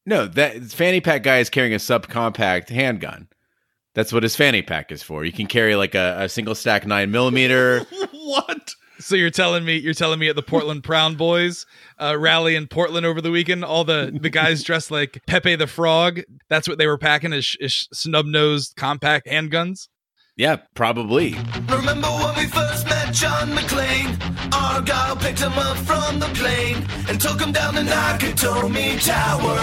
No, that fanny pack guy is carrying a subcompact handgun. That's what his fanny pack is for. You can carry like a single stack 9mm. What? So you're telling me at the Portland Proud Boys rally in Portland over the weekend, all the guys dressed like Pepe the Frog, that's what they were packing is snub-nosed compact handguns? Yeah, probably. Remember when we first met John McClane? Argyle picked him up from the plane and took him down to Nakatomi Tower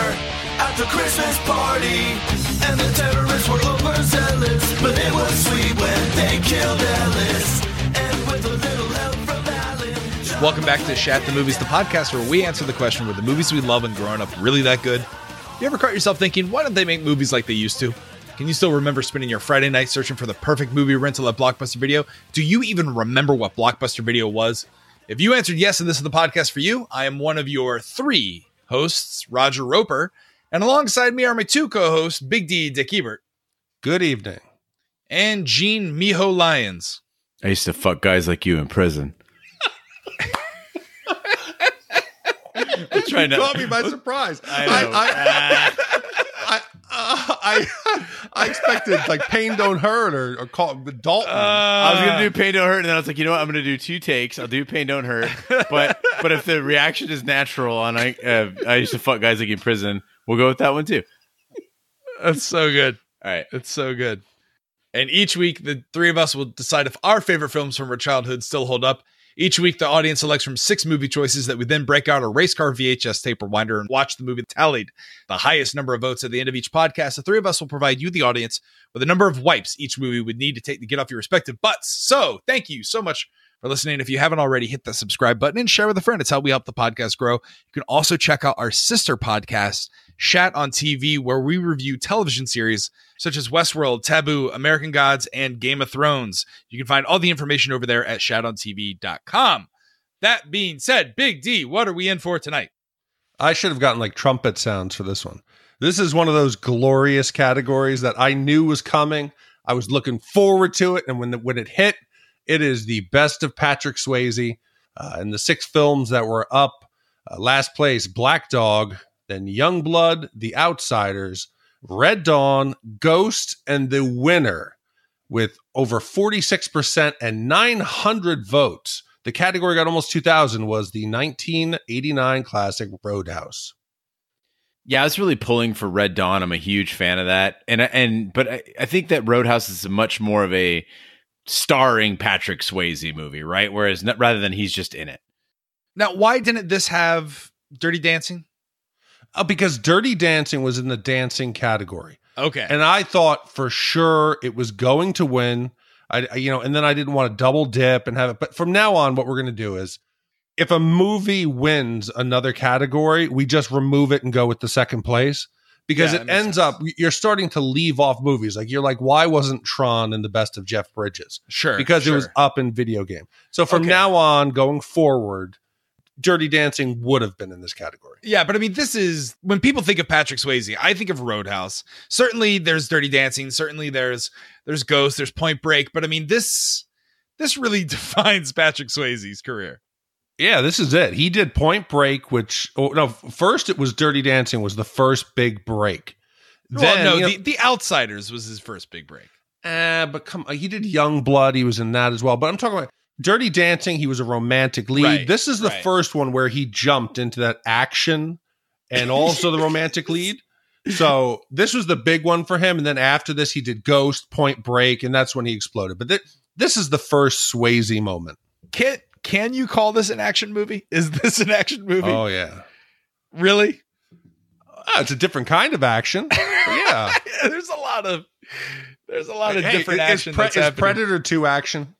after Christmas party. And the terrorists were overzealous, but it was sweet when they killed Ellis. And with a little help from Alan. Welcome back to Shat the Movies, the podcast where we answer the question, were the movies we love when growing up really that good? You ever caught yourself thinking, why don't they make movies like they used to? Can you still remember spending your Friday night searching for the perfect movie rental at Blockbuster Video? Do you even remember what Blockbuster Video was? If you answered yes and this is the podcast for you, I am one of your 3 hosts, Roger Roper, and alongside me are my 2 co-hosts, Big D, Dick Ebert. Good evening. And Gene Miho Lyons. I used to fuck guys like you in prison. I'm trying to Caught me by surprise. I expected like Pain Don't Hurt or call Dalton. I was gonna do Pain Don't Hurt, and then I was like, you know what? I'm gonna do 2 takes. I'll do Pain Don't Hurt, but if the reaction is natural, and I used to fuck guys like in prison, we'll go with that one too. That's so good. All right, it's so good. And each week, the 3 of us will decide if our favorite films from our childhood still hold up. Each week, the audience selects from 6 movie choices that we then break out a race car VHS tape rewinder and watch the movie tallied. The highest number of votes at the end of each podcast, the 3 of us will provide you, the audience, with a number of wipes each movie would need to take to get off your respective butts. So, thank you so much for listening. If you haven't already, hit the subscribe button and share with a friend. It's how we help the podcast grow. You can also check out our sister podcast, Shat on TV, where we review television series such as Westworld, Taboo, American Gods, and Game of Thrones. You can find all the information over there at shatontv.com. That being said, Big D, what are we in for tonight? I should have gotten like trumpet sounds for this one. This is one of those glorious categories that I knew was coming. I was looking forward to it, and when it hit, it is the best of Patrick Swayze. And the 6 films that were up, last place, Black Dog, then Youngblood, The Outsiders, Red Dawn, Ghost, and the winner with over 46% and 900 votes. The category got almost 2,000 was the 1989 classic Roadhouse. Yeah, I was really pulling for Red Dawn. I'm a huge fan of that, but I think that Roadhouse is much more of a starring Patrick Swayze movie, right? Whereas rather than he's just in it. Now, why didn't this have Dirty Dancing? Because Dirty Dancing was in the dancing category. Okay. And I thought for sure it was going to win. And then I didn't want to double dip and have it. But from now on, what we're going to do is if a movie wins another category, we just remove it and go with the second place. Because it ends up, you're starting to leave off movies. Like, you're like, why wasn't Tron in the best of Jeff Bridges? Sure. Because it was up in video game. So from now on, going forward, Dirty Dancing would have been in this category. Yeah, but I mean, this is when people think of Patrick Swayze, I think of Roadhouse. Certainly there's Dirty Dancing. Certainly there's Ghost, there's Point Break. But I mean, this really defines Patrick Swayze's career. Yeah, this is it. He did Point Break, first it was Dirty Dancing was the first big break. The Outsiders was his first big break. But he did Youngblood. He was in that as well. But I'm talking about Dirty Dancing. He was a romantic lead. Right, this is the first one where he jumped into that action and also the romantic lead. So this was the big one for him. And then after this, he did Ghost, Point Break, and that's when he exploded. But this is the first Swayze moment. Can you call this an action movie? Is this an action movie? Oh, yeah. Really? It's a different kind of action. Yeah. There's a lot of different action. Is Predator 2 action?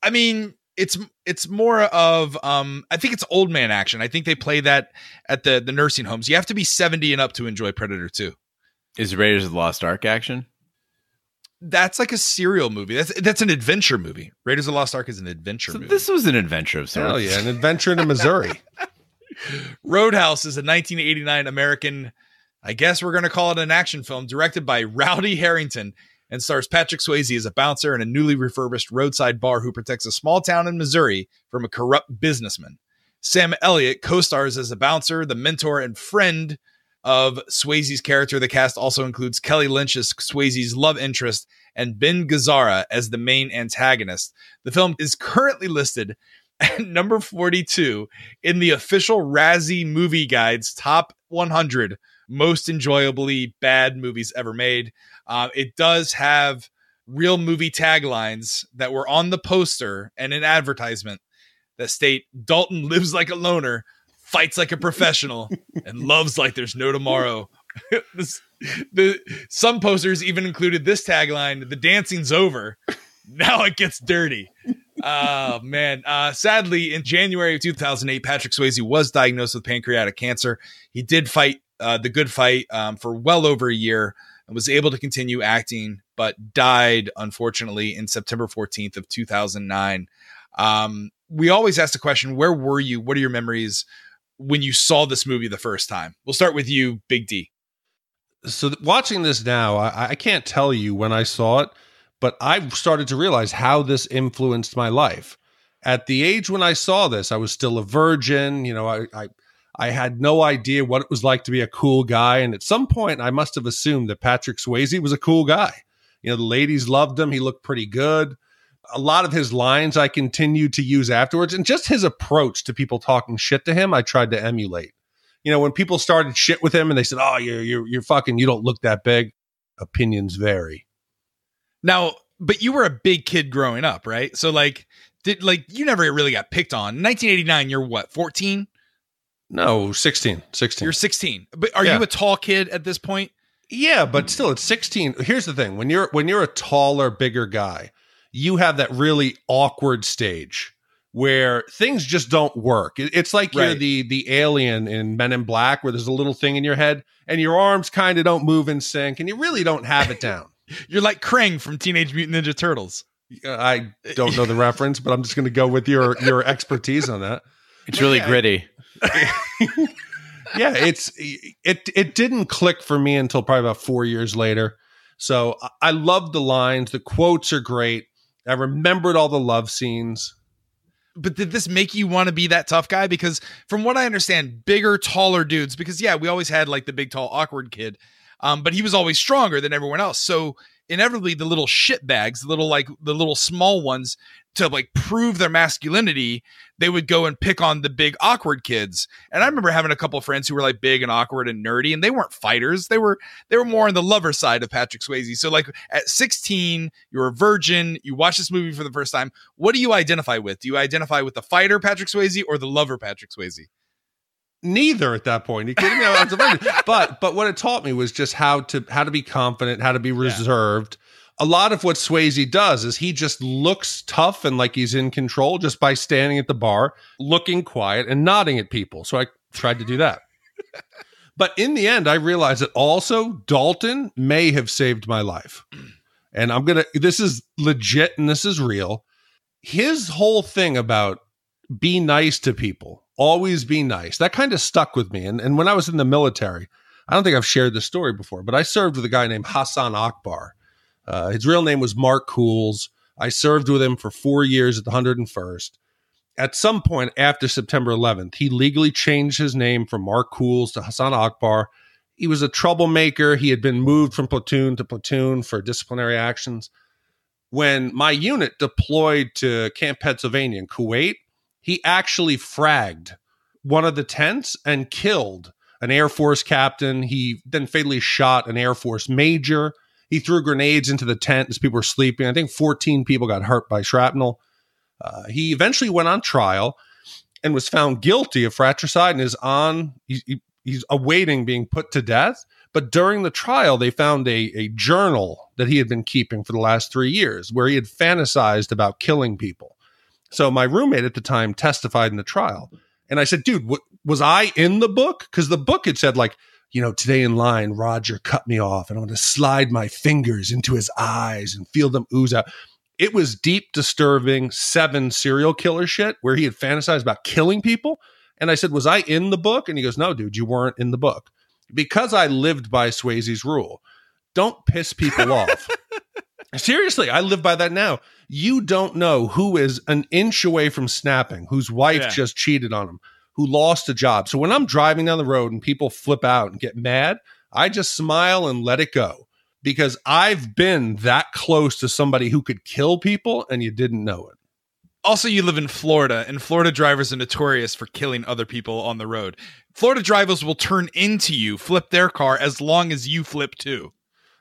I mean, it's more of I think it's old man action. I think they play that at the nursing homes. You have to be 70 and up to enjoy Predator 2. Is Raiders of the Lost Ark action? That's like a serial movie. That's an adventure movie. Raiders of the Lost Ark is an adventure movie. This was an adventure of sorts. Hell yeah, an adventure in Missouri. Roadhouse is a 1989 American, I guess we're going to call it an action film, directed by Rowdy Harrington and stars Patrick Swayze as a bouncer in a newly refurbished roadside bar who protects a small town in Missouri from a corrupt businessman. Sam Elliot co-stars as a bouncer, the mentor and friend of Swayze's character. The cast also includes Kelly Lynch as Swayze's love interest and Ben Gazzara as the main antagonist. The film is currently listed at number 42 in the official Razzie Movie Guide's top 100 most enjoyably bad movies ever made. It does have real movie taglines that were on the poster and an advertisement that state Dalton lives like a loner, fights like a professional, and loves like there's no tomorrow. Some posters even included this tagline: "The dancing's over. Now it gets dirty." Oh, man. Sadly, in January of 2008, Patrick Swayze was diagnosed with pancreatic cancer. He did fight the good fight for well over a year and was able to continue acting, but died, unfortunately, in September 14th of 2009. We always ask the question, where were you? What are your memories when you saw this movie the first time? We'll start with you, Big D. So watching this now, I can't tell you when I saw it, but I've started to realize how this influenced my life. At the age when I saw this, I was still a virgin. You know, I had no idea what it was like to be a cool guy. And at some point, I must have assumed that Patrick Swayze was a cool guy. You know, the ladies loved him. He looked pretty good. A lot of his lines I continued to use afterwards. And just his approach to people talking shit to him, I tried to emulate. You know, when people started shit with him and they said, "Oh, you're fucking, you don't look that big." Opinions vary. Now, but you were a big kid growing up, right? So you never really got picked on. In 1989, you're what, 14? No, 16. You're 16. But are you a tall kid at this point? Yeah, but still at 16. Here's the thing. When you're a taller, bigger guy, you have that really awkward stage where things just don't work. It's like you're the alien in Men in Black, where there's a little thing in your head and your arms kind of don't move in sync and you really don't have it down. You're like Krang from Teenage Mutant Ninja Turtles. I don't know the reference, but I'm just going to go with your expertise on that. It's really gritty. Yeah, it didn't click for me until probably about 4 years later. So I love the lines. The quotes are great. I remembered all the love scenes. But did this make you want to be that tough guy? Because from what I understand, bigger, taller dudes, because we always had like the big, tall, awkward kid. But he was always stronger than everyone else. So inevitably the little shit bags, the little small ones, to like prove their masculinity, they would go and pick on the big awkward kids. And I remember having a couple of friends who were like big and awkward and nerdy, and they weren't fighters. They were more on the lover side of Patrick Swayze. So like at 16, you're a virgin, you watch this movie for the first time. What do you identify with? Do you identify with the fighter Patrick Swayze or the lover Patrick Swayze? Neither at that point. You kidding me? I was a virgin. But what it taught me was just how to be confident, how to be reserved. Yeah. A lot of what Swayze does is he just looks tough and like he's in control just by standing at the bar, looking quiet and nodding at people. So I tried to do that. But in the end, I realized that also Dalton may have saved my life. And this is legit and this is real. His whole thing about be nice to people, always be nice, that kind of stuck with me. And when I was in the military, I don't think I've shared this story before, but I served with a guy named Hassan Akbar. His real name was Mark Cools. I served with him for 4 years at the 101st. At some point after September 11th, he legally changed his name from Mark Cools to Hassan Akbar. He was a troublemaker. He had been moved from platoon to platoon for disciplinary actions. When my unit deployed to Camp Pennsylvania in Kuwait, he actually fragged one of the tents and killed an Air Force captain. He then fatally shot an Air Force major. He threw grenades into the tent as people were sleeping. I think 14 people got hurt by shrapnel. He eventually went on trial and was found guilty of fratricide and he's awaiting being put to death. But during the trial, they found a journal that he had been keeping for the last 3 years where he had fantasized about killing people. So my roommate at the time testified in the trial. And I said, dude, was I in the book? Because the book had said like, you know, today in line, Roger cut me off and I'm going to slide my fingers into his eyes and feel them ooze out. It was deep, disturbing 7 serial killer shit where he had fantasized about killing people. And I said, was I in the book? And he goes, no, dude, you weren't in the book. Because I lived by Swayze's rule. Don't piss people off. Seriously, I live by that now. You don't know who is an inch away from snapping, whose wife just cheated on him, who lost a job. So when I'm driving down the road and people flip out and get mad, I just smile and let it go, because I've been that close to somebody who could kill people and you didn't know it. Also, you live in Florida, and Florida drivers are notorious for killing other people on the road. Florida drivers will turn into you, flip their car, as long as you flip too.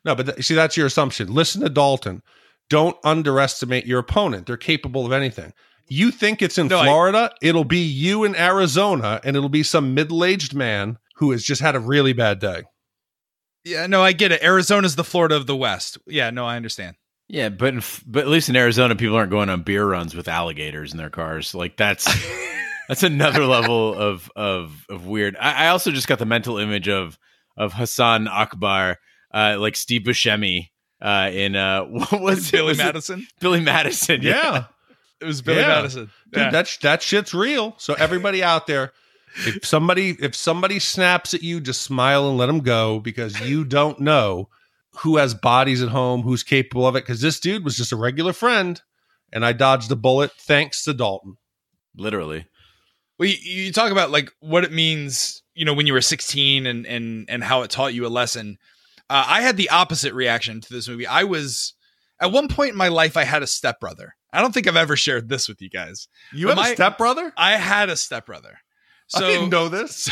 No, but see, that's your assumption. Listen to Dalton. Don't underestimate your opponent. They're capable of anything. You think it's in Florida, it'll be you in Arizona, and it'll be some middle-aged man who has just had a really bad day. Yeah, no, I get it. Arizona's the Florida of the West. Yeah, no, I understand. Yeah, but at least in Arizona, people aren't going on beer runs with alligators in their cars. Like that's another level of weird. I also just got the mental image of Hassan Akbar, like Steve Buscemi in what was Billy it? Madison? Billy Madison, Yeah. It was Billy Madison. Dude, that shit's real. So everybody out there, if somebody snaps at you, just smile and let them go, because you don't know who has bodies at home, who's capable of it. Because this dude was just a regular friend, and I dodged a bullet thanks to Dalton. Literally. Well, you talk about like what it means, when you were 16 and how it taught you a lesson. I had the opposite reaction to this movie. At one point in my life, I had a stepbrother. I don't think I've ever shared this with you guys. You had a stepbrother? I had a stepbrother. So, I didn't know this.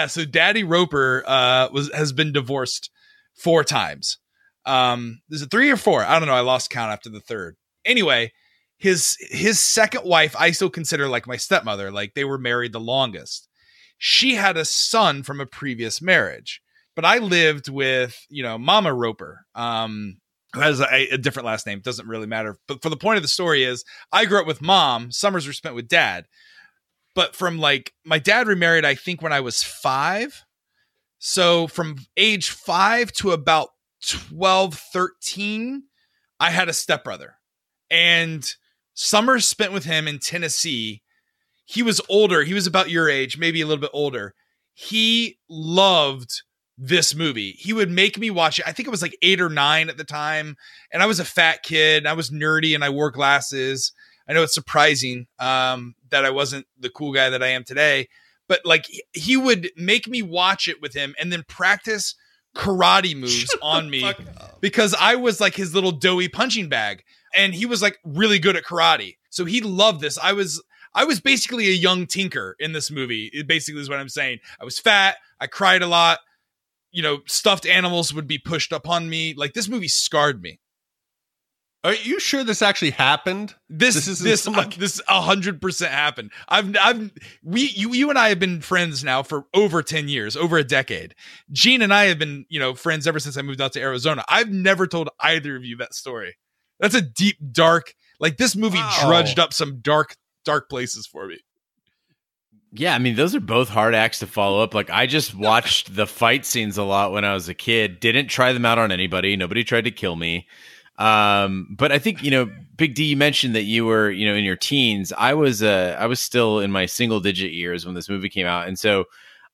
So Daddy Roper has been divorced 4 times. Is it 3 or 4? I don't know. I lost count after the 3rd. Anyway, his second wife, I still consider like my stepmother. Like they were married the longest. She had a son from a previous marriage, but I lived with, Mama Roper, who has a different last name. Doesn't really matter. But for the point of the story is I grew up with Mom. Summers were spent with Dad. But from like my dad remarried, I think when I was 5. So from age 5 to about 12, 13, I had a stepbrother, and summers spent with him in Tennessee. He was older. He was about your age, maybe a little bit older. He loved this movie. He would make me watch it. I think it was like 8 or 9 at the time. And I was a fat kid, and I was nerdy, and I wore glasses. I know it's surprising that I wasn't the cool guy that I am today, but like he would make me watch it with him and then practice karate moves on me because I was like his little doughy punching bag, and he was like really good at karate. So he loved this. I was basically a young Tinker in this movie. It basically is what I'm saying. I was fat. I cried a lot. Stuffed animals would be pushed upon me. Like this movie scarred me. Are you sure this actually happened? This 100% happened. You and I have been friends now for over 10 years, over a decade. Gene and I have been, friends ever since I moved out to Arizona. I've never told either of you that story. That's a deep, dark, like this movie drudged up some dark places for me. Yeah, I mean, those are both hard acts to follow up. Like, I just watched the fight scenes a lot when I was a kid. Didn't try them out on anybody. Nobody tried to kill me. But I think, Big D, you mentioned that you were, in your teens. I was still in my single digit years when this movie came out. And so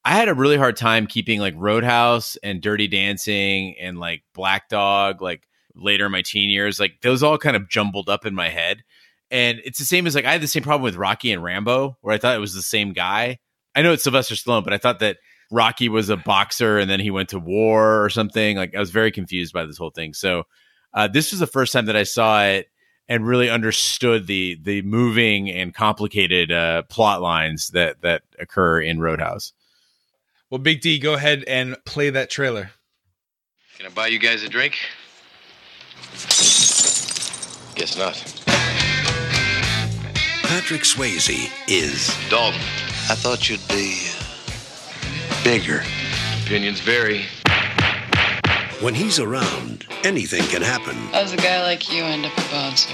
I had a really hard time keeping like Roadhouse and Dirty Dancing and like Black Dog, like later in my teen years, like those all kind of jumbled up in my head. And it's the same as like, I had the same problem with Rocky and Rambo, where I thought it was the same guy. I know it's Sylvester Stallone, but I thought that Rocky was a boxer and then he went to war or something. Like I was very confused by this whole thing. So this was the first time that I saw it and really understood the moving and complicated plot lines that occur in Roadhouse. Well, Big D, go ahead and play that trailer. Can I buy you guys a drink? Guess not. Patrick Swayze is Dalton. I thought you'd be bigger. Opinions vary. When he's around, anything can happen. How does a guy like you end up a bouncer?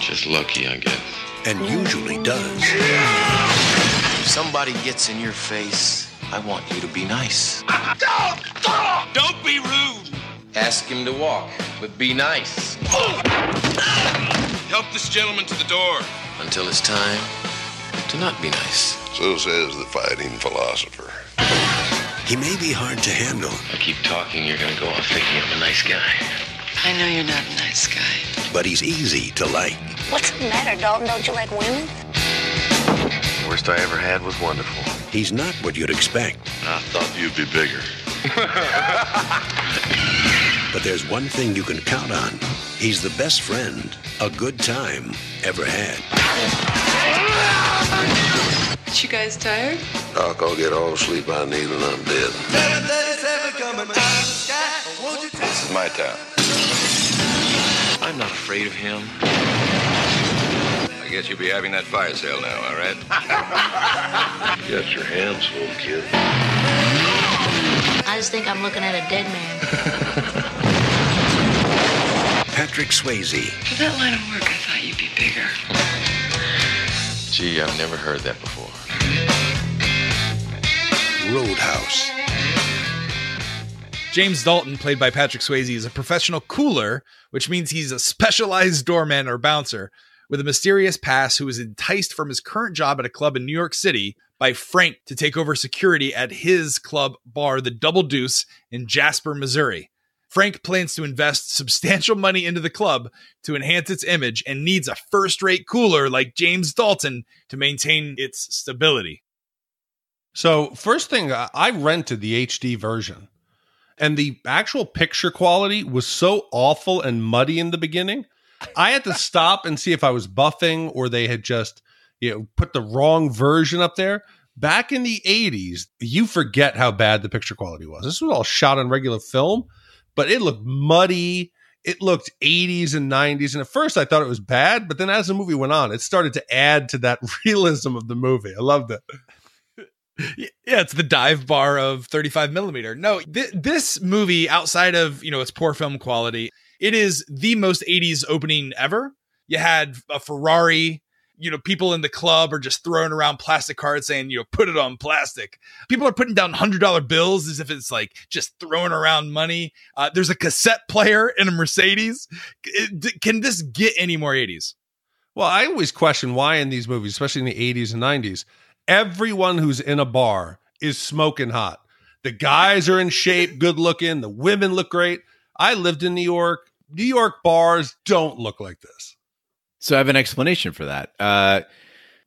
Just lucky, I guess. And usually does. If somebody gets in your face, I want you to be nice. Don't be rude. Ask him to walk, but be nice. Help this gentleman to the door. Until it's time to not be nice. So says the fighting philosopher. He may be hard to handle. I keep talking, you're gonna go off thinking I'm a nice guy. I know you're not a nice guy. But he's easy to like. What's the matter, Dalton? Don't you like women? Worst I ever had was wonderful. He's not what you'd expect. I thought you'd be bigger. But there's one thing you can count on. He's the best friend a good time ever had. You guys tired? Doc, I'll get all the sleep I need and I'm dead. This is my town. I'm not afraid of him. I guess you'll be having that fire sale now, all right? You got your hands full, kid. I just think I'm looking at a dead man. Patrick Swayze. For that line of work, I thought you'd be bigger. Gee, I've never heard that before. Roadhouse. James Dalton, played by Patrick Swayze, is a professional cooler, which means he's a specialized doorman or bouncer with a mysterious past who is enticed from his current job at a club in New York City by Frank to take over security at his club bar, the Double Deuce in Jasper, Missouri. Frank plans to invest substantial money into the club to enhance its image and needs a first-rate cooler like James Dalton to maintain its stability. So first thing, I rented the HD version, and the actual picture quality was so awful and muddy in the beginning. I had to stop and see if I was buffing or they had just, put the wrong version up there. Back in the 80s, you forget how bad the picture quality was. This was all shot on regular film, but it looked muddy. It looked 80s and 90s. And at first I thought it was bad, but then as the movie went on, it started to add to that realism of the movie. I loved it. Yeah, it's the dive bar of 35 millimeter. No, this movie, outside of, its poor film quality, it is the most 80s opening ever. You had a Ferrari, people in the club are just throwing around plastic cards saying, put it on plastic. People are putting down $100 bills as if it's like just throwing around money. There's a cassette player in a Mercedes. Can this get any more 80s? Well, I always question why in these movies, especially in the 80s and 90s, everyone who's in a bar is smoking hot. The guys are in shape, good looking. The women look great. I lived in New York. New York bars don't look like this. So I have an explanation for that.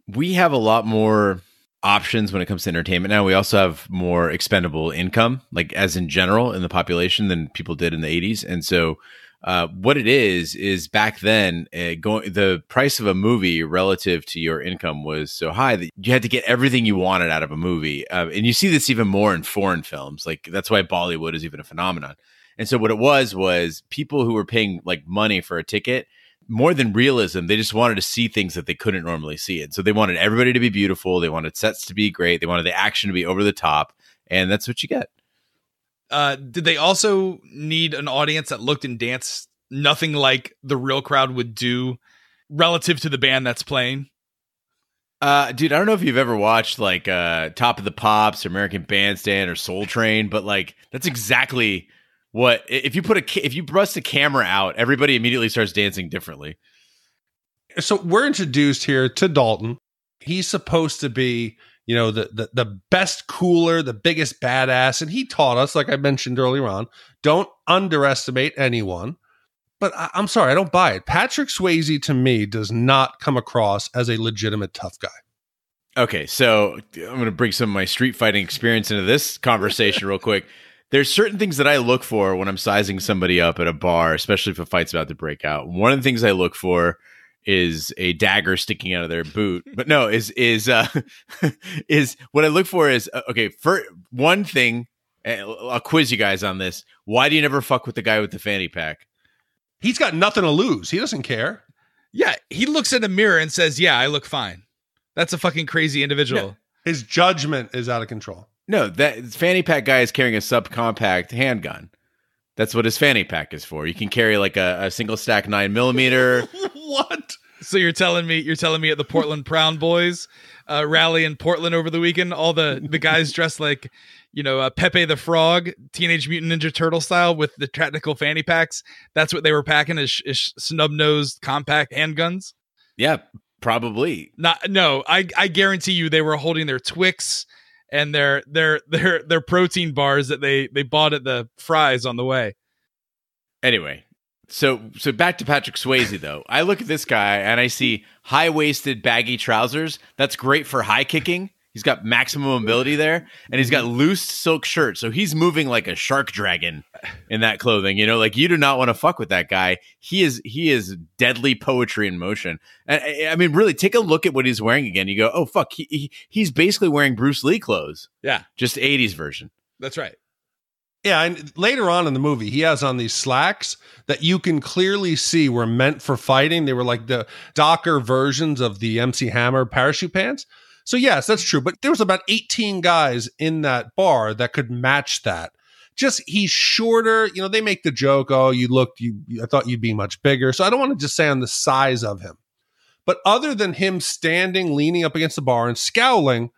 We have a lot more options when it comes to entertainment now. We also have more expendable income, like as in general in the population than people did in the 80s. And so what it is back then, the price of a movie relative to your income was so high that you had to get everything you wanted out of a movie. And you see this even more in foreign films. Like that's why Bollywood is even a phenomenon. And so what it was people who were paying like money for a ticket, more than realism, they just wanted to see things that they couldn't normally see. And so they wanted everybody to be beautiful. They wanted sets to be great. They wanted the action to be over the top. And that's what you get. Did they also need an audience that looked and danced nothing like the real crowd would do relative to the band that's playing? Dude, I don't know if you've ever watched like Top of the Pops or American Bandstand or Soul Train, but like that's exactly what if you bust a camera out, everybody immediately starts dancing differently. So we're introduced here to Dalton. He's supposed to be, the best cooler, the biggest badass. And he taught us, like I mentioned earlier on, don't underestimate anyone. But I'm sorry, I don't buy it. Patrick Swayze, to me, does not come across as a legitimate tough guy. Okay, so I'm going to bring some of my street fighting experience into this conversation real quick. There's certain things that I look for when I'm sizing somebody up at a bar, especially if a fight's about to break out. One of the things I look for is a dagger sticking out of their boot. But no, is what I look for is, okay, for one thing, I'll quiz you guys on this. Why do you never fuck with the guy with the fanny pack? He's got nothing to lose. He doesn't care. Yeah, he looks in a mirror and says, yeah, I look fine. That's a fucking crazy individual. No, his judgment is out of control. No, that fanny pack guy is carrying a subcompact handgun. That's what his fanny pack is for. You can carry like a single stack 9mm. What? So you're telling me at the Portland Proud Boys rally in Portland over the weekend, all the guys dressed like, Pepe the Frog, Teenage Mutant Ninja Turtle style with the tactical fanny packs. That's what they were packing as snub-nosed compact handguns. Yeah, probably. I guarantee you they were holding their Twix and their protein bars that they bought at the Fry's on the way. Anyway, So back to Patrick Swayze, though. I look at this guy and I see high-waisted, baggy trousers. That's great for high kicking. He's got maximum mobility there, and he's got loose silk shirt. So he's moving like a shark dragon in that clothing. You know, like you do not want to fuck with that guy. He is deadly poetry in motion. And I mean, really, take a look at what he's wearing again. You go, oh fuck, he's basically wearing Bruce Lee clothes. Yeah, just 80s version. That's right. Yeah, and later on in the movie, he has on these slacks that you can clearly see were meant for fighting. They were like the Docker versions of the MC Hammer parachute pants. So yes, that's true. But there was about 18 guys in that bar that could match that. Just he's shorter. You know, they make the joke, oh, I thought you'd be much bigger. So I don't want to just say on the size of him. But other than him standing, leaning up against the bar and scowling,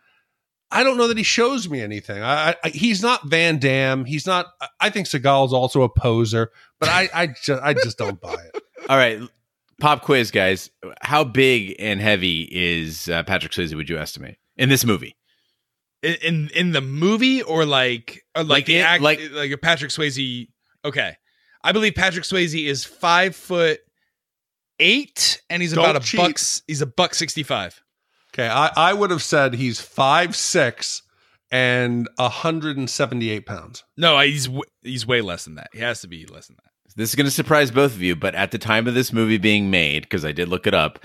I don't know that he shows me anything. He's not Van Damme. He's not. I think Seagal's also a poser, but I just don't buy it. All right, pop quiz, guys. How big and heavy is Patrick Swayze? Would you estimate in this movie? In the movie, or like a Patrick Swayze? Okay, I believe Patrick Swayze is 5'8", and he's about He's $165. Okay, I would have said he's 5'6" and 178 pounds. No, he's way less than that. He has to be less than that. This is going to surprise both of you, but at the time of this movie being made, because I did look it up,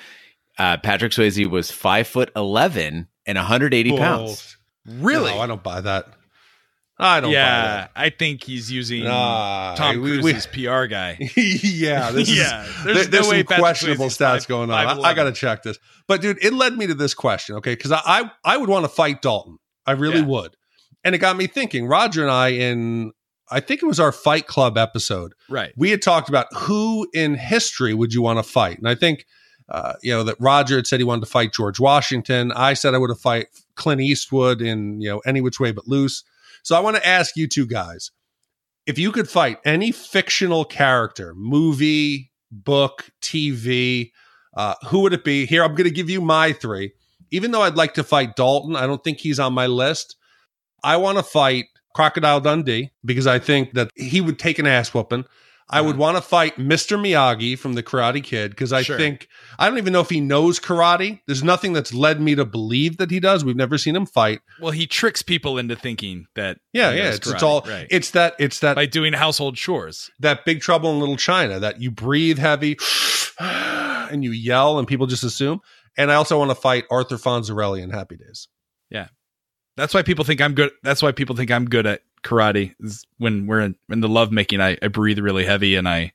Patrick Swayze was 5'11" and 180 pounds. Really? No, I don't buy that. I don't buy that. I think he's using Tom Cruise's PR guy. Yeah, there's no way some questionable stats going on. I got to check this. But dude, it led me to this question, okay? Because I would want to fight Dalton. I really would. And it got me thinking. Roger and I think it was our Fight Club episode. Right. We had talked about who in history would you want to fight. And I think, that Roger had said he wanted to fight George Washington. I said I would have fight Clint Eastwood in, Any Which Way But Loose. So I want to ask you two guys, if you could fight any fictional character, movie, book, TV, who would it be? Here, I'm going to give you my three. Even though I'd like to fight Dalton, I don't think he's on my list. I want to fight Crocodile Dundee because I think that he would take an ass whooping. I would want to fight Mr. Miyagi from The Karate Kid because I think, I don't even know if he knows karate. There's nothing that's led me to believe that he does. We've never seen him fight. Well, he tricks people into thinking that. It's all, right. It's that by doing household chores, that Big Trouble in Little China, that you breathe heavy and you yell and people just assume. And I also want to fight Arthur Fonzarelli in Happy Days. Yeah. That's why people think I'm good. That's why people think I'm good at karate. Is when we're in the lovemaking, I breathe really heavy and I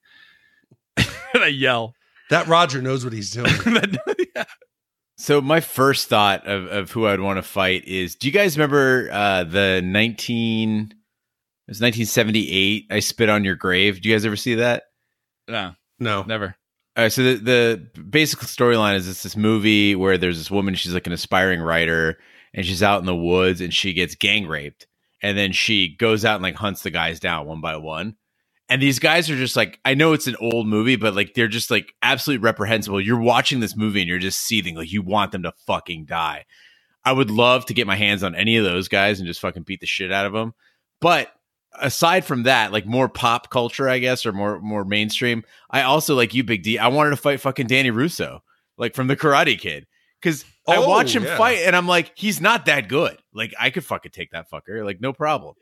and I yell. That Roger knows what he's doing. Yeah. So my first thought of who I'd want to fight is, do you guys remember the 1978 I Spit on Your Grave? Do you guys ever see that? No, never. So the basic storyline is this movie where there's this woman, she's like an aspiring writer, and she's out in the woods and she gets gang raped. And then she goes out and like hunts the guys down one by one. And these guys are just like, I know it's an old movie, but like they're just like absolutely reprehensible. You're watching this movie and you're just seething, like you want them to fucking die. I would love to get my hands on any of those guys and just fucking beat the shit out of them. But aside from that, like more pop culture, I guess, or more mainstream, I also, like you, Big D, I wanted to fight fucking Danny Russo, like from The Karate Kid. Because I watch him fight and I'm like, he's not that good. Like I could fucking take that fucker, like no problem.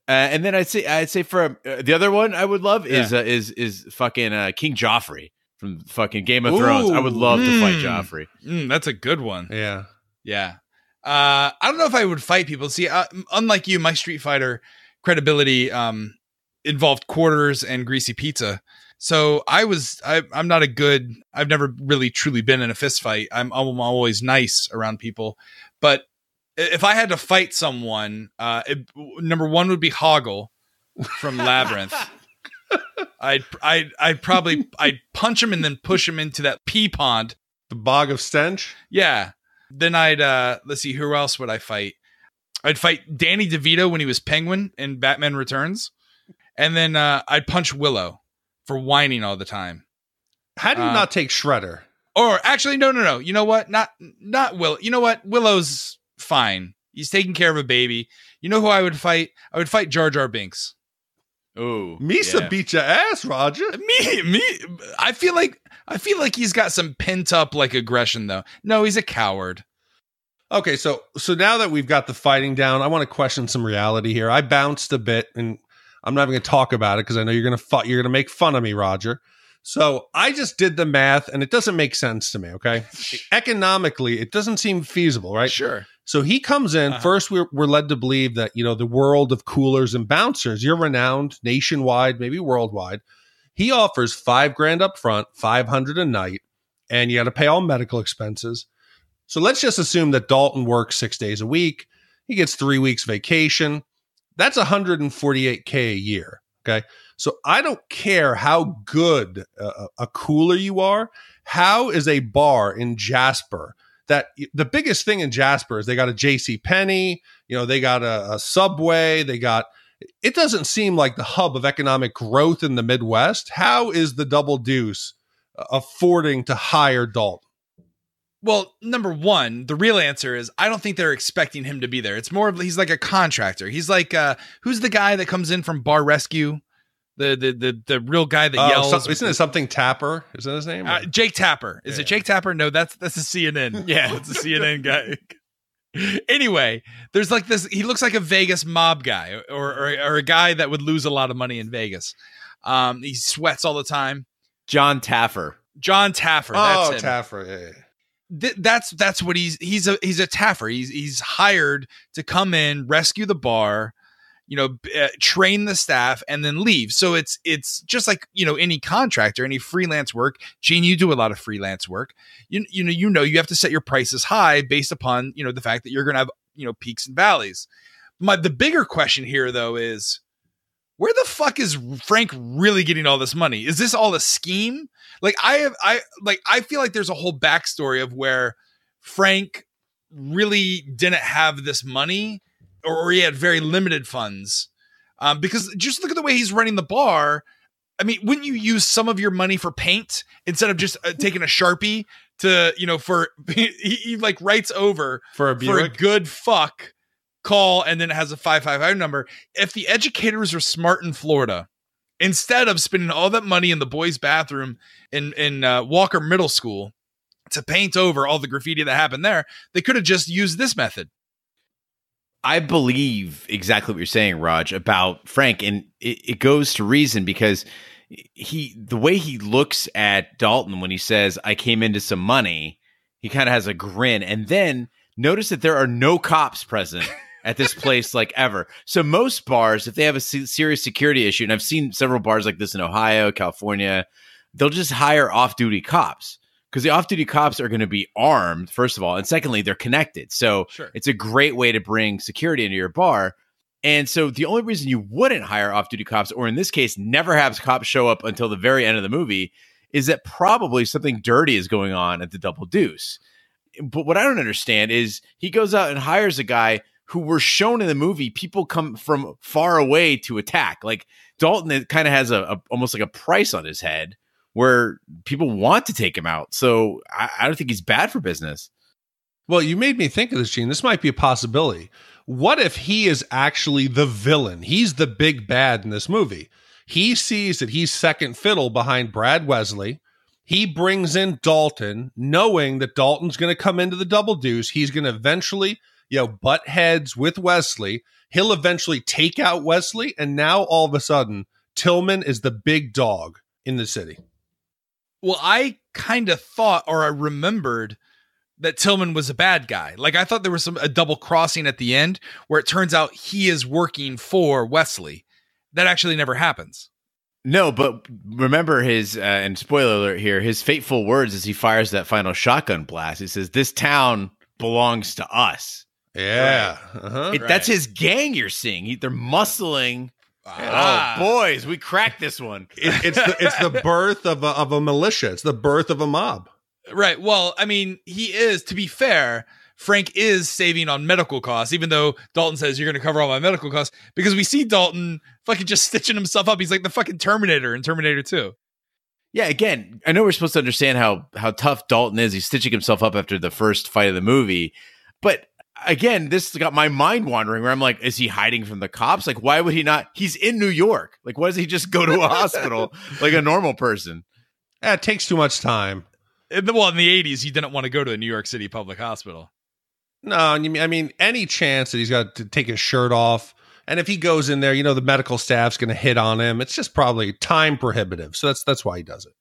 And then I'd say for the other one I would love is fucking King Joffrey from fucking Game of Thrones. I would love to fight Joffrey. That's a good one. Yeah. I don't know if I would fight people. See, unlike you, my Street Fighter credibility involved quarters and greasy pizza. So I'm not I've never really truly been in a fist fight. I'm always nice around people. But if I had to fight someone, number one would be Hoggle from Labyrinth. I'd punch him and then push him into that pea pond. The Bog of Stench? Yeah. Then let's see, who else would I fight? I'd fight Danny DeVito when he was Penguin in Batman Returns. And then I'd punch Willow for whining all the time. How do you not take Shredder? Or actually, no. You know what? Not Will. You know what? Willow's fine. He's taking care of a baby. You know who I would fight? I would fight Jar Jar Binks. Oh, Misa beat your ass, Roger. Me. I feel like he's got some pent up like aggression though. No, he's a coward. Okay, so now that we've got the fighting down, I want to question some reality here. I bounced a bit, and I'm not even going to talk about it because I know you're going to make fun of me, Roger. So I just did the math, and it doesn't make sense to me. Okay, economically, it doesn't seem feasible, right? Sure. So he comes in first. We're led to believe that the world of coolers and bouncers, you're renowned nationwide, maybe worldwide. He offers $5,000 up front, $500 a night, and you got to pay all medical expenses. So let's just assume that Dalton works 6 days a week. He gets 3 weeks vacation. That's $148K a year. Okay. So I don't care how good a cooler you are. How is a bar in Jasper that the biggest thing in Jasper is they got a JCPenney, they got a Subway, it doesn't seem like the hub of economic growth in the Midwest. How is the Double Deuce affording to hire Dalton? Well, number one, the real answer is I don't think they're expecting him to be there. It's more of he's like a contractor. He's like who's the guy that comes in from Bar Rescue? The real guy that yells. Isn't it something Tapper? Is that his name? Jake Tapper. Is it Jake Tapper? No, that's a CNN. Yeah, it's a CNN guy. Anyway, there's like this. He looks like a Vegas mob guy or a guy that would lose a lot of money in Vegas. He sweats all the time. John Taffer. That's him. Taffer. Yeah. That's what he's a Taffer. He's hired to come in, rescue the bar, train the staff, and then leave. So it's just like any contractor, any freelance work. Gene, you do a lot of freelance work. You have to set your prices high based upon the fact that you're going to have peaks and valleys. The bigger question here though is, where the fuck is Frank really getting all this money? Is this all a scheme? Like I feel like there's a whole backstory of where Frank really didn't have this money, or he had very limited funds. Because just look at the way he's running the bar. I mean, wouldn't you use some of your money for paint instead of just taking a Sharpie to, he like writes over for a good fuck call, and then it has a 555 number. If the educators are smart in Florida, instead of spending all that money in the boys' bathroom in Walker Middle School to paint over all the graffiti that happened there, they could have just used this method. I believe exactly what you're saying, Raj, about Frank, and it goes to reason because the way he looks at Dalton when he says, "I came into some money," he kind of has a grin, and then notice that there are no cops present at this place like ever. So most bars, if they have a serious security issue, and I've seen several bars like this in Ohio, California, they'll just hire off-duty cops because the off-duty cops are going to be armed, first of all, and secondly, they're connected. So It's a great way to bring security into your bar. And so the only reason you wouldn't hire off-duty cops, or in this case, never have cops show up until the very end of the movie, is that probably something dirty is going on at the Double Deuce. But what I don't understand is he goes out and hires a guy who were shown in the movie, people come from far away to attack. Like Dalton kind of has almost like a price on his head where people want to take him out. So I don't think he's bad for business. Well, you made me think of this, Gene. This might be a possibility. What if he is actually the villain? He's the big bad in this movie. He sees that he's second fiddle behind Brad Wesley. He brings in Dalton, knowing that Dalton's going to come into the Double Deuce. He's going to eventually, butt heads with Wesley. He'll eventually take out Wesley. And now all of a sudden, Tillman is the big dog in the city. Well, I kind of thought, or I remembered that Tillman was a bad guy. Like I thought there was a double crossing at the end where it turns out he is working for Wesley. That actually never happens. No, but remember his, and spoiler alert here, his fateful words as he fires that final shotgun blast. He says, "This town belongs to us." Yeah. Right. Uh-huh. That's his gang you're seeing. They're muscling. Oh, boys, we cracked this one. It's the birth of a militia. It's the birth of a mob. Right. Well, I mean, he is, to be fair, Frank is saving on medical costs, even though Dalton says, "You're going to cover all my medical costs," because we see Dalton fucking just stitching himself up. He's like the fucking Terminator in Terminator 2. Yeah, again, I know we're supposed to understand how tough Dalton is. He's stitching himself up after the first fight of the movie, but again, this got my mind wandering where I'm like, is he hiding from the cops? Like, why would he not? He's in New York. Like, why does he just go to a hospital like a normal person? It takes too much time. In the 80s, he didn't want to go to a New York City public hospital. No, I mean, any chance that he's got to take his shirt off, and if he goes in there, the medical staff's going to hit on him. It's just probably time prohibitive. So that's why he does it.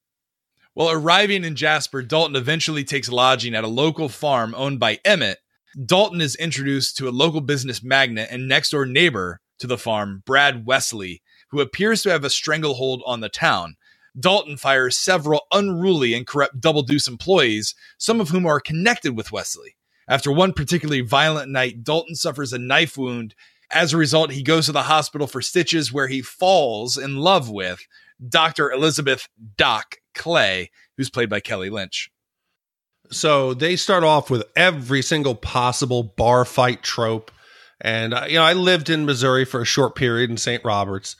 Well, arriving in Jasper, Dalton eventually takes lodging at a local farm owned by Emmett. Dalton is introduced to a local business magnate and next-door neighbor to the farm, Brad Wesley, who appears to have a stranglehold on the town. Dalton fires several unruly and corrupt Double Deuce employees, some of whom are connected with Wesley. After one particularly violent night, Dalton suffers a knife wound. As a result, he goes to the hospital for stitches, where he falls in love with Dr. Elizabeth Doc Clay, who's played by Kelly Lynch. So they start off with every single possible bar fight trope. And, I lived in Missouri for a short period in St. Roberts,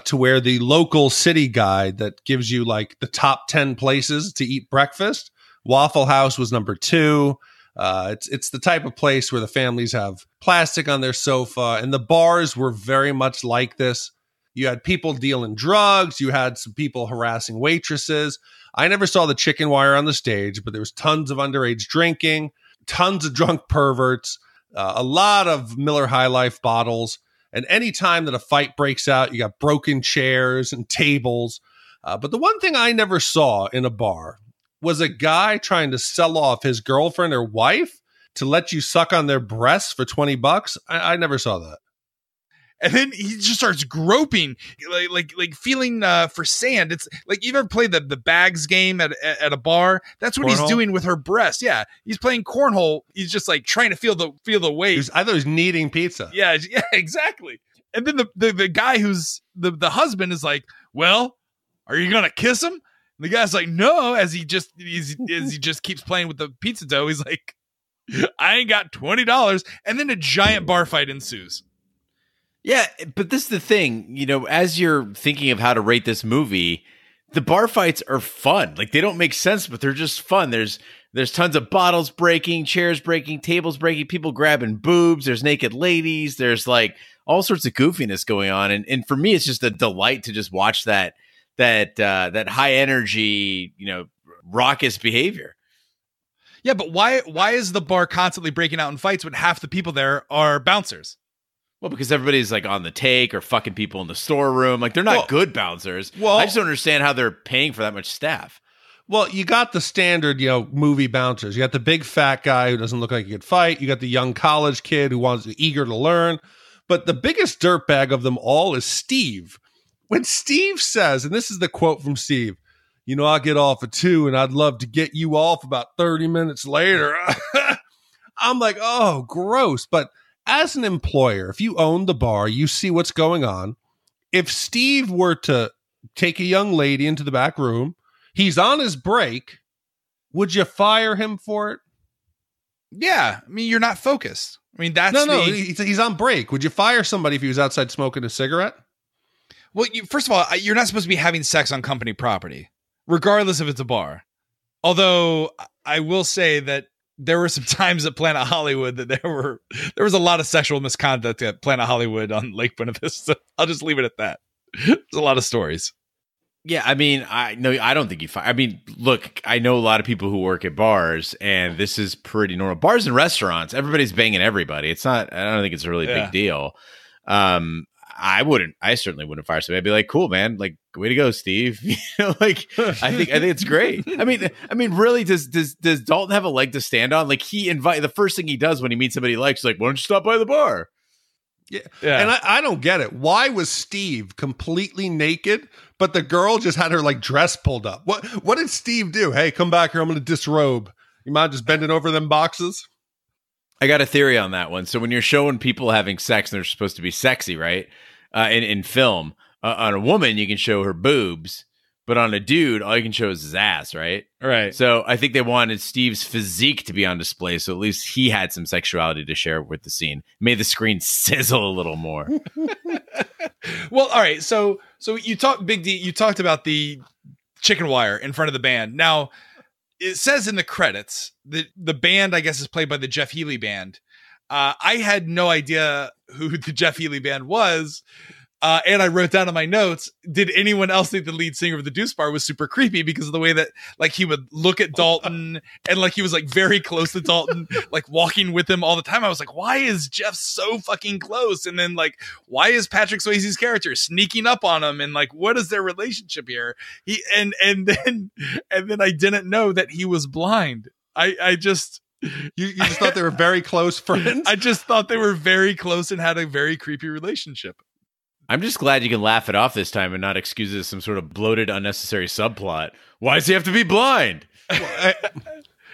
to where the local city guide that gives you like the top 10 places to eat breakfast, Waffle House was number 2. It's the type of place where the families have plastic on their sofa, and the bars were very much like this. You had people dealing drugs. You had some people harassing waitresses. I never saw the chicken wire on the stage, but there was tons of underage drinking, tons of drunk perverts, a lot of Miller High Life bottles. And any time that a fight breaks out, you got broken chairs and tables. But the one thing I never saw in a bar was a guy trying to sell off his girlfriend or wife to let you suck on their breasts for $20. I never saw that. And then he just starts groping, like feeling for sand. It's like, you ever played the bags game at a bar? That's what Cornhole? He's doing with her breast. Yeah, he's playing cornhole. He's just like trying to feel the weight. I thought he was kneading pizza. Yeah, exactly. And then the guy who's the husband is like, "Well, are you gonna kiss him?" And the guy's like, "No." As he just keeps playing with the pizza dough, he's like, "I ain't got $20." And then a giant bar fight ensues. Yeah, but this is the thing, as you're thinking of how to rate this movie, the bar fights are fun. Like, they don't make sense, but they're just fun. There's tons of bottles breaking, chairs breaking, tables breaking, people grabbing boobs. There's naked ladies. There's like all sorts of goofiness going on. And for me, it's just a delight to just watch that high energy, raucous behavior. Yeah, but why is the bar constantly breaking out in fights when half the people there are bouncers? Well, because everybody's like on the take or fucking people in the storeroom. Like, they're not good bouncers. I just don't understand how they're paying for that much staff. Well, you got the standard, movie bouncers. You got the big fat guy who doesn't look like he could fight. You got the young college kid who eager to learn. But the biggest dirtbag of them all is Steve. When Steve says, and this is the quote from Steve, "I get off at 2 and I'd love to get you off about 30 minutes later." I'm like, oh, gross. But as an employer, if you own the bar, you see what's going on. If Steve were to take a young lady into the back room, he's on his break, would you fire him for it? Yeah. I mean, you're not focused. I mean, that's he's on break. Would you fire somebody if he was outside smoking a cigarette? Well, first of all, you're not supposed to be having sex on company property, regardless if it's a bar. Although I will say that there were some times at Planet Hollywood that there was a lot of sexual misconduct at Planet Hollywood on Lake Buena Vista. I'll just leave it at that. There's a lot of stories. Yeah, I mean, I don't think you fire. I mean, look, I know a lot of people who work at bars, and this is pretty normal. Bars and restaurants, everybody's banging everybody. It's not. I don't think it's a really big deal. I certainly wouldn't fire somebody. I'd be like, cool, man. Like, way to go, Steve. I think it's great. I mean, really, does Dalton have a leg to stand on? Like, the first thing he does when he meets somebody he likes, is like, why don't you stop by the bar? Yeah. And I don't get it. Why was Steve completely naked, but the girl just had her like dress pulled up? What did Steve do? Hey, come back here. I'm going to disrobe. You mind just bending over them boxes? I got a theory on that one. So when you're showing people having sex, and they're supposed to be sexy, right? In film, on a woman, you can show her boobs, but on a dude, all you can show is his ass, right? Right. So I think they wanted Steve's physique to be on display, so at least he had some sexuality to share with the scene. Made the screen sizzle a little more. Well, all right. So you talked, Big D, you talked about the chicken wire in front of the band. Now, it says in the credits that the band, I guess, is played by the Jeff Healey Band. I had no idea who the Jeff Healey Band was. And I wrote down in my notes, did anyone else think the lead singer of the Deuce Bar was super creepy because of the way that like he would look at Dalton and like he was like very close to Dalton, like walking with him all the time. I was like, why is Jeff so fucking close? And then like, why is Patrick Swayze's character sneaking up on him? And like, what is their relationship here? And then I didn't know that he was blind. I just... You just thought they were very close friends? I just thought they were very close and had a very creepy relationship. I'm just glad you can laugh it off this time and not excuse it as some sort of bloated, unnecessary subplot. Why does he have to be blind?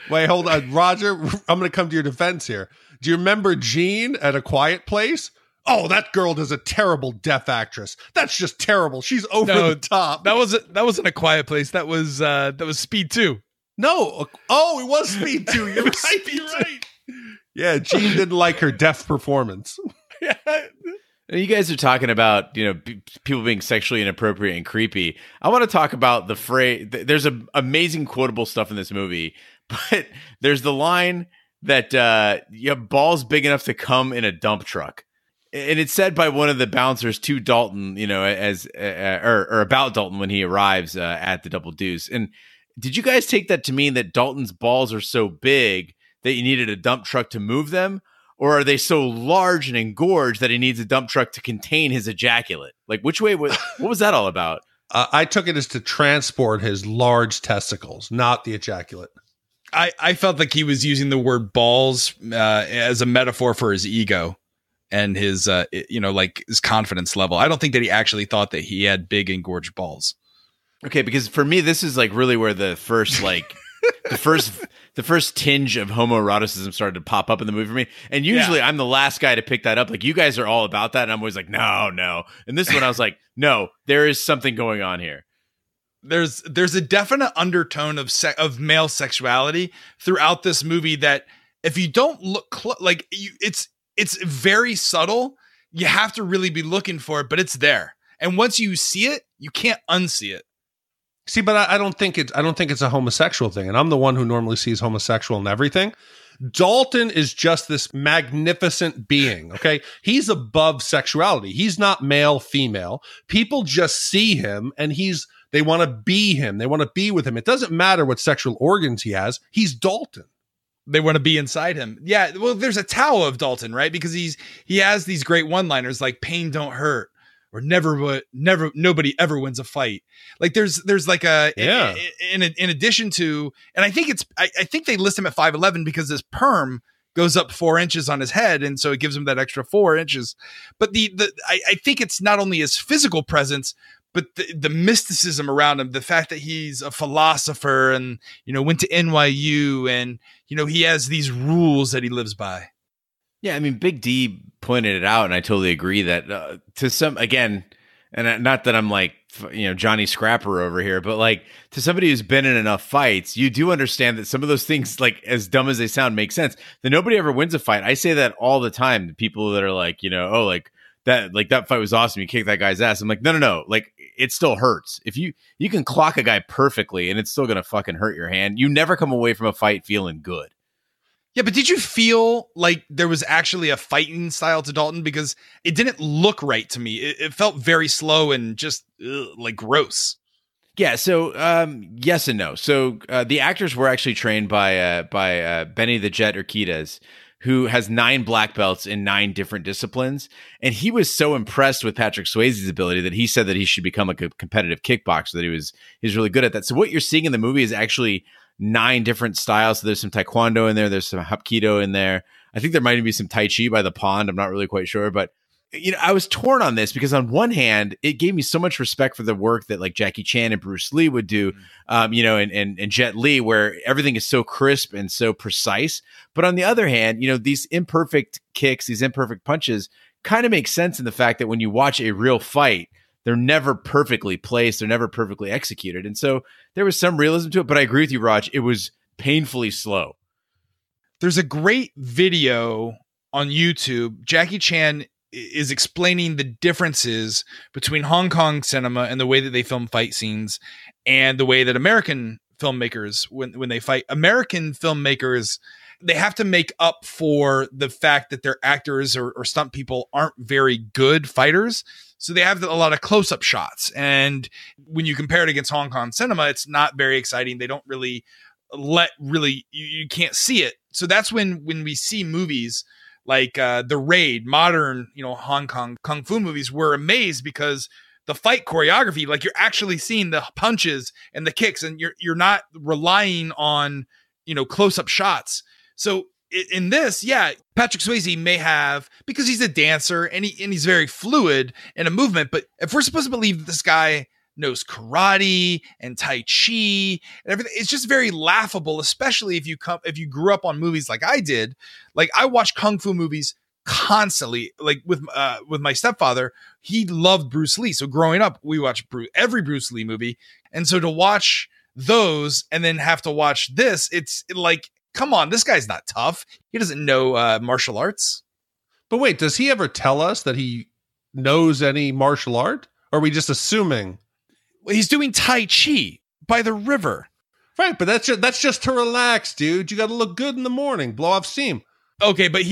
Wait, hold on. Roger, I'm going to come to your defense here. Do you remember Jean at A Quiet Place? Oh, that girl is a terrible deaf actress. That's just terrible. She's over the top. That wasn't A Quiet Place. That was Speed 2. No. Oh, it was Speed 2. You're right. You're right. Yeah, Jean didn't like her deaf performance. Yeah. You guys are talking about, people being sexually inappropriate and creepy. I want to talk about the phrase. There's amazing quotable stuff in this movie, but there's the line that you have balls big enough to come in a dump truck. And it's said by one of the bouncers to Dalton, or about Dalton when he arrives at the Double Deuce. And did you guys take that to mean that Dalton's balls are so big that you needed a dump truck to move them? Or are they so large and engorged that he needs a dump truck to contain his ejaculate? Like, which way? What was that all about? I took it as to transport his large testicles, not the ejaculate. I felt like he was using the word balls as a metaphor for his ego and his, his confidence level. I don't think that he actually thought that he had big engorged balls. Okay, because for me, this is like really where the first the first tinge of homoeroticism started to pop up in the movie for me. And usually I'm the last guy to pick that up. Like, you guys are all about that. And I'm always like, no. And this one I was like, no, there is something going on here. There's a definite undertone of male sexuality throughout this movie that if you don't look it's very subtle. You have to really be looking for it, but it's there. And once you see it, you can't unsee it. See, but I don't think it's a homosexual thing, and I'm the one who normally sees homosexual in everything. Dalton is just this magnificent being, okay? He's above sexuality. He's not male, female. People just see him, and they want to be him. They want to be with him. It doesn't matter what sexual organs he has. He's Dalton. They want to be inside him. Yeah, well, there's a Tao of Dalton, right? Because he has these great one-liners like "pain don't hurt," or nobody ever wins a fight. Like there's like in addition to, and I think they list him at 5'11" because his perm goes up 4 inches on his head. And so it gives him that extra 4 inches. But I think it's not only his physical presence, but the mysticism around him, the fact that he's a philosopher and, went to NYU and, he has these rules that he lives by. Yeah, I mean, Big D pointed it out, and I totally agree that to some, again, and not that I'm like, Johnny Scrapper over here, but like to somebody who's been in enough fights, you do understand that some of those things, like as dumb as they sound, make sense. That nobody ever wins a fight. I say that all the time to people that are like, that fight was awesome. You kicked that guy's ass. I'm like, no. Like, it still hurts. If you can clock a guy perfectly and it's still going to fucking hurt your hand. You never come away from a fight feeling good. Yeah, but did you feel like there was actually a fighting style to Dalton? Because it didn't look right to me. It felt very slow and just like gross. Yeah, so yes and no. So the actors were actually trained by Benny the Jet Urquidez, who has 9 black belts in 9 different disciplines. And he was so impressed with Patrick Swayze's ability that he said that he should become like a competitive kickboxer, that he was really good at that. So what you're seeing in the movie is actually 9 different styles. So there's some Taekwondo in there. There's some Hapkido in there. I think there might even be some Tai Chi by the pond. I'm not really quite sure, but I was torn on this because on one hand, it gave me so much respect for the work that like Jackie Chan and Bruce Lee would do, and Jet Li, where everything is so crisp and so precise. But on the other hand, these imperfect kicks, these imperfect punches kind of make sense in the fact that when you watch a real fight, they're never perfectly placed. They're never perfectly executed. And so there was some realism to it, but I agree with you, Raj. It was painfully slow. There's a great video on YouTube. Jackie Chan is explaining the differences between Hong Kong cinema and the way that they film fight scenes and the way that American filmmakers, when they fight. American filmmakers, they have to make up for the fact that their actors or stunt people aren't very good fighters. So they have a lot of close-up shots. And when you compare it against Hong Kong cinema, it's not very exciting. They don't really you can't see it. So that's when we see movies like The Raid, modern, Hong Kong kung fu movies, we're amazed because the fight choreography, like you're actually seeing the punches and the kicks, and you're not relying on, close-up shots. So in this, Patrick Swayze may have, because he's a dancer and he's very fluid in a movement, but if we're supposed to believe that this guy knows karate and tai chi and everything, it's just very laughable, especially if you grew up on movies like I did. Like I watched kung fu movies constantly, like with my stepfather. He loved Bruce Lee, so growing up we watched every Bruce Lee movie, and so to watch those and then have to watch this, it's like, come on, this guy's not tough. He doesn't know martial arts. But wait, does he ever tell us that he knows any martial art? Or are we just assuming? Well, he's doing tai chi by the river. Right, but that's just to relax, dude. You got to look good in the morning, blow off steam. Okay, but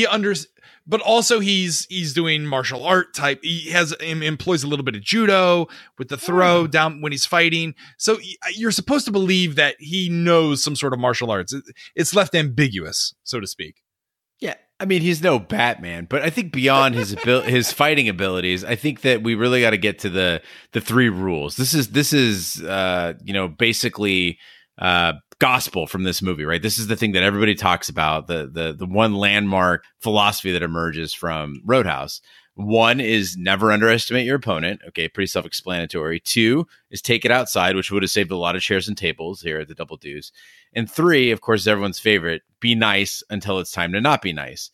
but also he's doing martial art type. He employs a little bit of judo with the throw down when he's fighting. So you're supposed to believe that he knows some sort of martial arts. It's left ambiguous, so to speak. Yeah, I mean, he's no Batman, but I think beyond his fighting abilities, I think that we really got to get to the three rules. This is basically gospel from this movie, right? This is the thing that everybody talks about, the one landmark philosophy that emerges from Roadhouse. One is never underestimate your opponent. Okay, pretty self-explanatory. Two is take it outside, which would have saved a lot of chairs and tables here at the Double Deuce. And three, of course, is everyone's favorite, be nice until it's time to not be nice.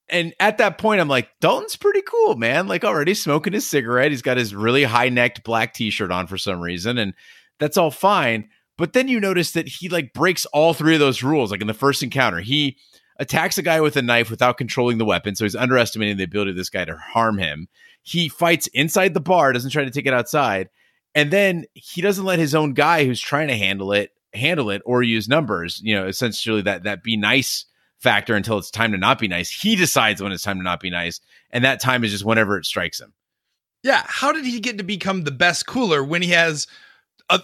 And at that point, I'm like, Dalton's pretty cool, man. Like already smoking his cigarette. He's got his really high-necked black t-shirt on for some reason, and that's all fine. But then you notice that he like breaks all three of those rules. Like in the first encounter, he attacks a guy with a knife without controlling the weapon. So he's underestimating the ability of this guy to harm him. He fights inside the bar, doesn't try to take it outside. And then he doesn't let his own guy who's trying to handle it or use numbers, essentially that be nice factor until it's time to not be nice. He decides when it's time to not be nice. And that time is just whenever it strikes him. Yeah. How did he get to become the best cooler when he has a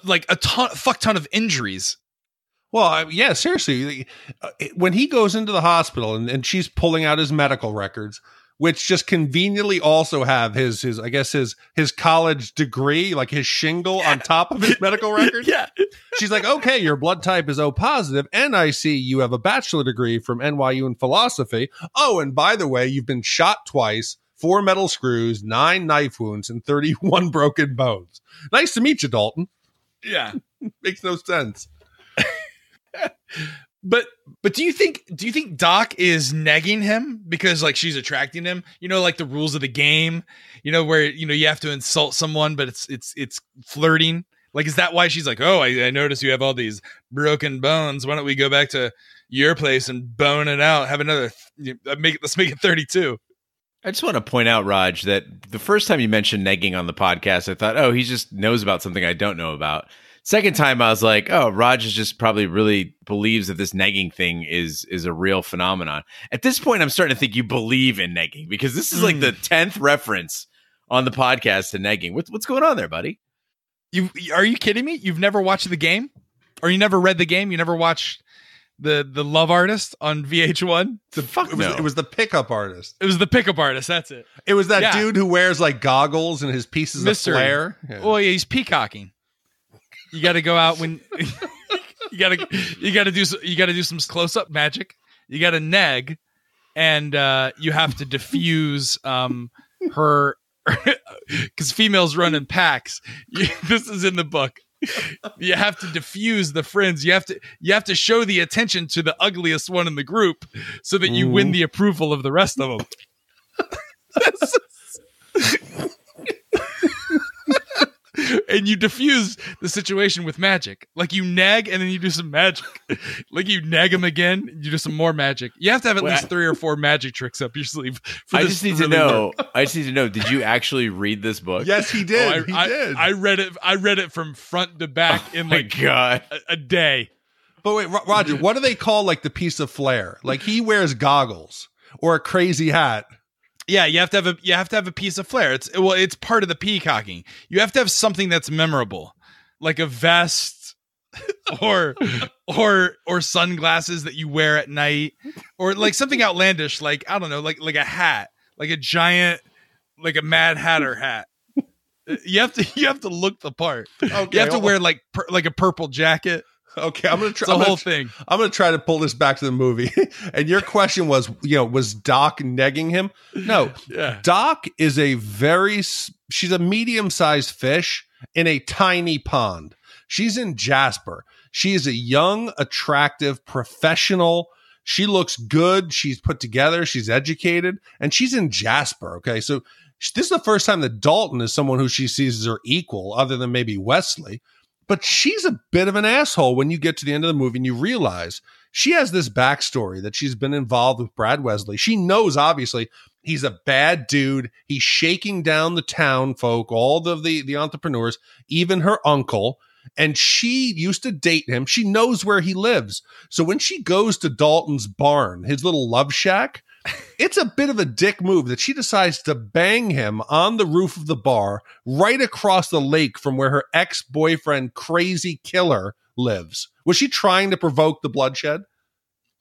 fuck ton of injuries? Well, yeah, seriously. When he goes into the hospital and she's pulling out his medical records, which just conveniently also have his college degree, like his shingle on top of his medical record. Yeah. She's like, okay, your blood type is O positive, and I see you have a bachelor degree from NYU in philosophy. Oh, and by the way, you've been shot twice, 4 metal screws, 9 knife wounds, and 31 broken bones. Nice to meet you, Dalton. Yeah. Makes no sense. But do you think Doc is negging him because like she's attracting him? Like the rules of the game, where you have to insult someone, but it's flirting. Like, is that why she's like, oh, I notice you have all these broken bones. Why don't we go back to your place and bone it out? Have another let's make it 32. I just want to point out, Raj, that the first time you mentioned negging on the podcast, I thought, oh, he just knows about something I don't know about. Second time, I was like, oh, Raj is just probably really believes that this negging thing is a real phenomenon. At this point, I'm starting to think you believe in negging, because this is like the 10th reference on the podcast to negging. What's going on there, buddy? Are you kidding me? You've never watched the game? Or you never read the game? You never watched the Love Artist on VH1? It was the Pickup Artist. It was the Pickup Artist. That's it. It was that dude who wears like goggles and his pieces Mystery. of flair. Yeah. Well, yeah, he's peacocking. You got to go out when you got to do some close up magic. You got to neg, and you have to diffuse her, because females run in packs. This is in the book. You have to diffuse the friends. You have to show the attention to the ugliest one in the group so that you win the approval of the rest of them. And you diffuse the situation with magic. Like you nag and then you do some magic. Like you nag them again, you do some more magic. You have to have at least 3 or 4 magic tricks up your sleeve. I just need to know. Did you actually read this book? Yes, he did. He did. I read it from front to back in like God. a day. But wait, Roger, what do they call like the piece of flair? Like he wears goggles or a crazy hat. Yeah, you have to have a piece of flair. It's part of the peacocking. You have to have something that's memorable, like a vest or sunglasses that you wear at night, or like something outlandish, like I don't know, like a hat, like a giant, like a Mad Hatter hat. You have to look the part. Okay, you have to wear like a purple jacket. Okay, I'm gonna try the whole thing. I'm gonna try to pull this back to the movie. And your question was, was Doc negging him? No, yeah. Doc is she's a medium-sized fish in a tiny pond. She's in Jasper. She is a young, attractive, professional. She looks good. She's put together. She's educated, and she's in Jasper. Okay, so this is the first time that Dalton is someone who she sees as her equal, other than maybe Wesley. But she's a bit of an asshole when you get to the end of the movie and you realize she has this backstory that she's been involved with Brad Wesley. She knows, obviously, he's a bad dude. He's shaking down the town folk, all of the entrepreneurs, even her uncle. And she used to date him. She knows where he lives. So when she goes to Dalton's barn, his little love shack, it's a bit of a dick move that she decides to bang him on the roof of the bar right across the lake from where her ex-boyfriend, crazy killer, lives. Was she trying to provoke the bloodshed?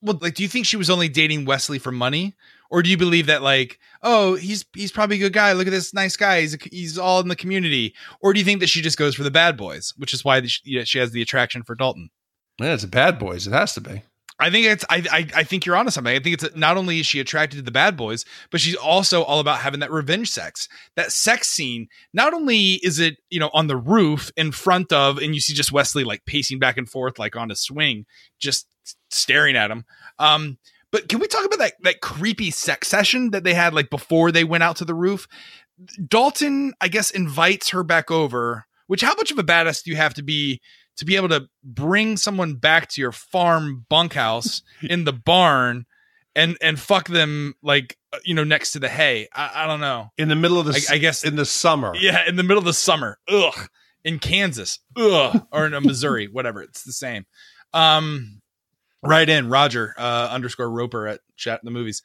Well, like, do you think she was only dating Wesley for money? Or do you believe that, like, oh, he's probably a good guy. Look at this nice guy. He's all in the community. Or do you think that she just goes for the bad boys, which is why she has the attraction for Dalton? Yeah, it's a bad boys. It has to be. I think I think you're onto something. I think it's not only is she attracted to the bad boys, but she's also all about having that revenge sex. That sex scene, not only is it, on the roof in front of, and you see just Wesley like pacing back and forth, like on a swing, just staring at him. But can we talk about that creepy sex session that they had like before they went out to the roof? Dalton, I guess, invites her back over, which how much of a badass do you have to be able to bring someone back to your farm bunkhouse in the barn and fuck them like, next to the hay? I don't know. In the middle of I guess in the summer. Yeah. In the middle of the summer. Ugh. In Kansas. Ugh. Or in Missouri, whatever. It's the same. Right in Roger, _Roper at Chat in the Movies.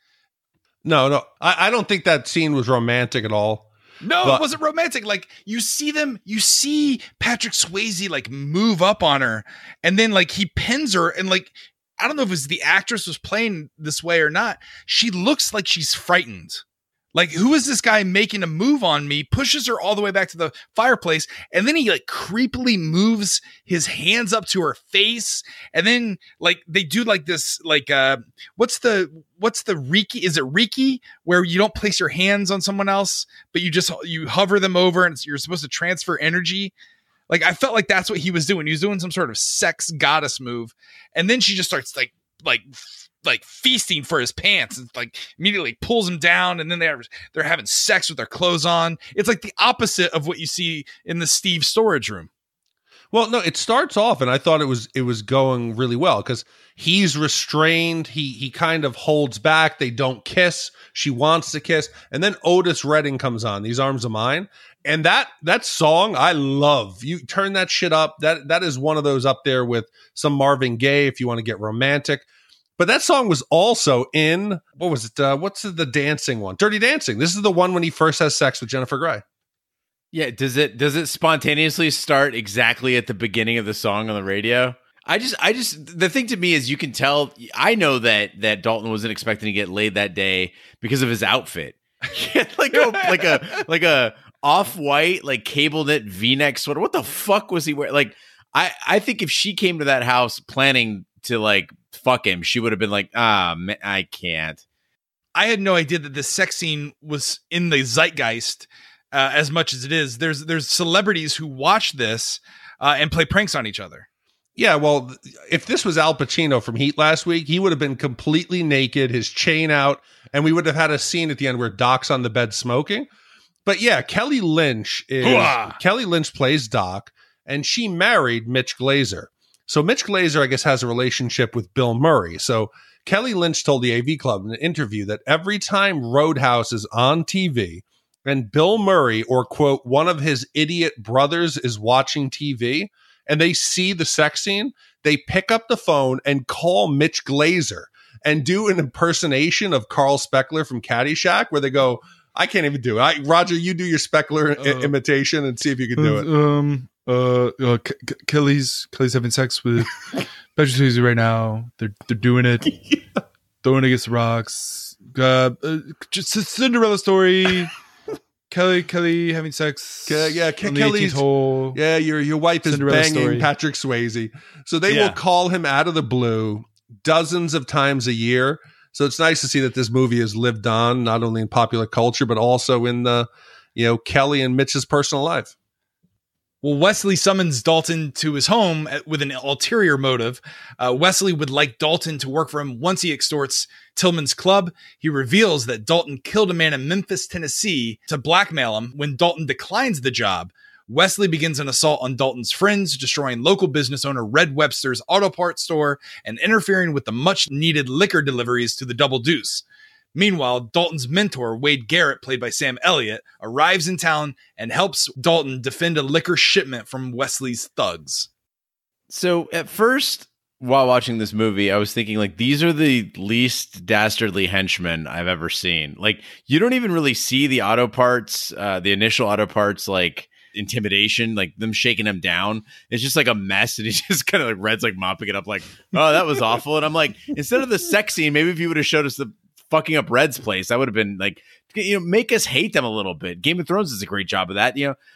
No. I don't think that scene was romantic at all. No, it wasn't romantic. Like you see Patrick Swayze like move up on her and then like he pins her and like, I don't know if it was the actress was playing this way or not. She looks like she's frightened. Like, who is this guy making a move on me? Pushes her all the way back to the fireplace. And then he like creepily moves his hands up to her face. And then like they do like this, like, what's the Reiki? Is it Reiki where you don't place your hands on someone else, but you hover them over and you're supposed to transfer energy? Like, I felt like that's what he was doing. He was doing some sort of sex goddess move. And then she just starts like feasting for his pants and like immediately pulls him down. And then they're having sex with their clothes on. It's like the opposite of what you see in the Steve storage room. Well, no, it starts off, and I thought it was going really well because he's restrained. He kind of holds back. They don't kiss. She wants to kiss, and then Otis Redding comes on. These Arms of Mine, and that song I love. You turn that shit up. That is one of those up there with some Marvin Gaye if you want to get romantic. But that song was also in, what was it? What's the dancing one? Dirty Dancing. This is the one when he first has sex with Jennifer Grey. Yeah. Does it spontaneously start exactly at the beginning of the song on the radio? I just, the thing to me is you can tell, I know that Dalton wasn't expecting to get laid that day because of his outfit. like a off-white, like cable knit V-neck sweater. What the fuck was he wearing? Like, I think if she came to that house planning to like fuck him, she would have been like, man, I can't. I had no idea that this sex scene was in the zeitgeist as much as it is. There's celebrities who watch this and play pranks on each other. Yeah, well, if this was Al Pacino from Heat last week, he would have been completely naked, his chain out, and we would have had a scene at the end where Doc's on the bed smoking. But yeah, Kelly Lynch plays Doc, and she married Mitch Glazer. So Mitch Glazer, I guess, has a relationship with Bill Murray. So Kelly Lynch told the AV Club in an interview that every time Roadhouse is on TV and Bill Murray or, quote, one of his idiot brothers is watching TV, and they see the sex scene, they pick up the phone and call Mitch Glazer and do an impersonation of Carl Speckler from Caddyshack, where they go, I can't even do it. Roger, you do your Speckler imitation and see if you can do it. Kelly's having sex with Patrick Swayze right now. They're doing it, throwing against the rocks. Just a Cinderella story. Kelly having sex. Kelly's hole. Yeah, your wife is Cinderella banging story. Patrick Swayze. So they will call him out of the blue dozens of times a year. So it's nice to see that this movie has lived on, not only in popular culture, but also in the, Kelly and Mitch's personal life. Well, Wesley summons Dalton to his home with an ulterior motive. Wesley would like Dalton to work for him once he extorts Tillman's club. He reveals that Dalton killed a man in Memphis, Tennessee to blackmail him. When Dalton declines the job, Wesley begins an assault on Dalton's friends, destroying local business owner Red Webster's auto parts store and interfering with the much-needed liquor deliveries to the Double Deuce. Meanwhile, Dalton's mentor, Wade Garrett, played by Sam Elliot, arrives in town and helps Dalton defend a liquor shipment from Wesley's thugs. So at first, while watching this movie, I was thinking, like, these are the least dastardly henchmen I've ever seen. Like, you don't even really see the auto parts, the initial auto parts, like, intimidation, like them shaking him down. It's just like a mess, and he's just kind of like Red's like mopping it up, like, oh, that was awful. And I'm like, instead of the sex scene, maybe if you would have showed us the fucking up Red's place, that would have been like, make us hate them a little bit. Game of Thrones does a great job of that,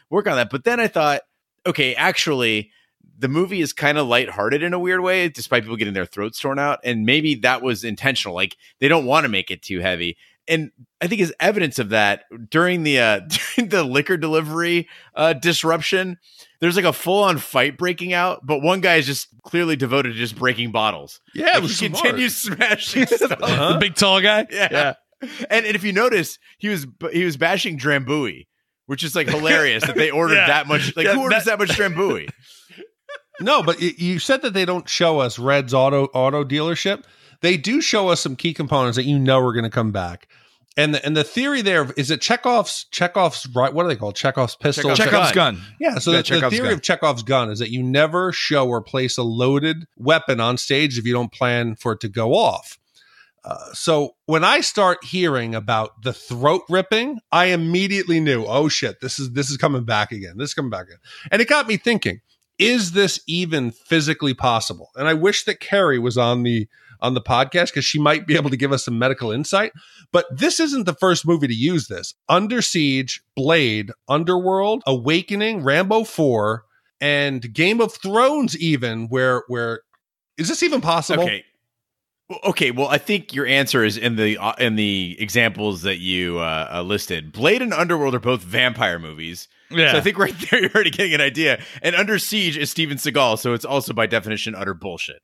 work on that. But then I thought, okay, actually, the movie is kind of lighthearted in a weird way, despite people getting their throats torn out. And maybe that was intentional. Like, they don't want to make it too heavy. And I think as evidence of that, during the liquor delivery disruption, there's like a full-on fight breaking out, but one guy is just clearly devoted to just breaking bottles. Yeah, like, he continues smashing stuff. The big tall guy. Yeah. And if you notice, he was bashing Drambuie, which is like hilarious that they ordered that much. Like, who orders that much Drambuie? No, but you said that they don't show us Red's auto dealership. They do show us some key components that are going to come back. And the theory there is that Chekhov's right. What are they called? Chekhov's pistol. Chekhov's gun. Yeah. So the theory of Chekhov's gun is that you never show or place a loaded weapon on stage if you don't plan for it to go off. So when I start hearing about the throat ripping, I immediately knew, oh shit, this is coming back again. This is coming back again. And it got me thinking, is this even physically possible? And I wish that Carrie was on the podcast, because she might be able to give us some medical insight. But this isn't the first movie to use this. Under Siege, Blade, Underworld, Awakening, Rambo 4, and Game of Thrones even, where is this even possible? Okay. Well, I think your answer is in the examples that you listed. Blade and Underworld are both vampire movies. Yeah. So I think right there you're already getting an idea. And Under Siege is Steven Seagal, so it's also by definition utter bullshit.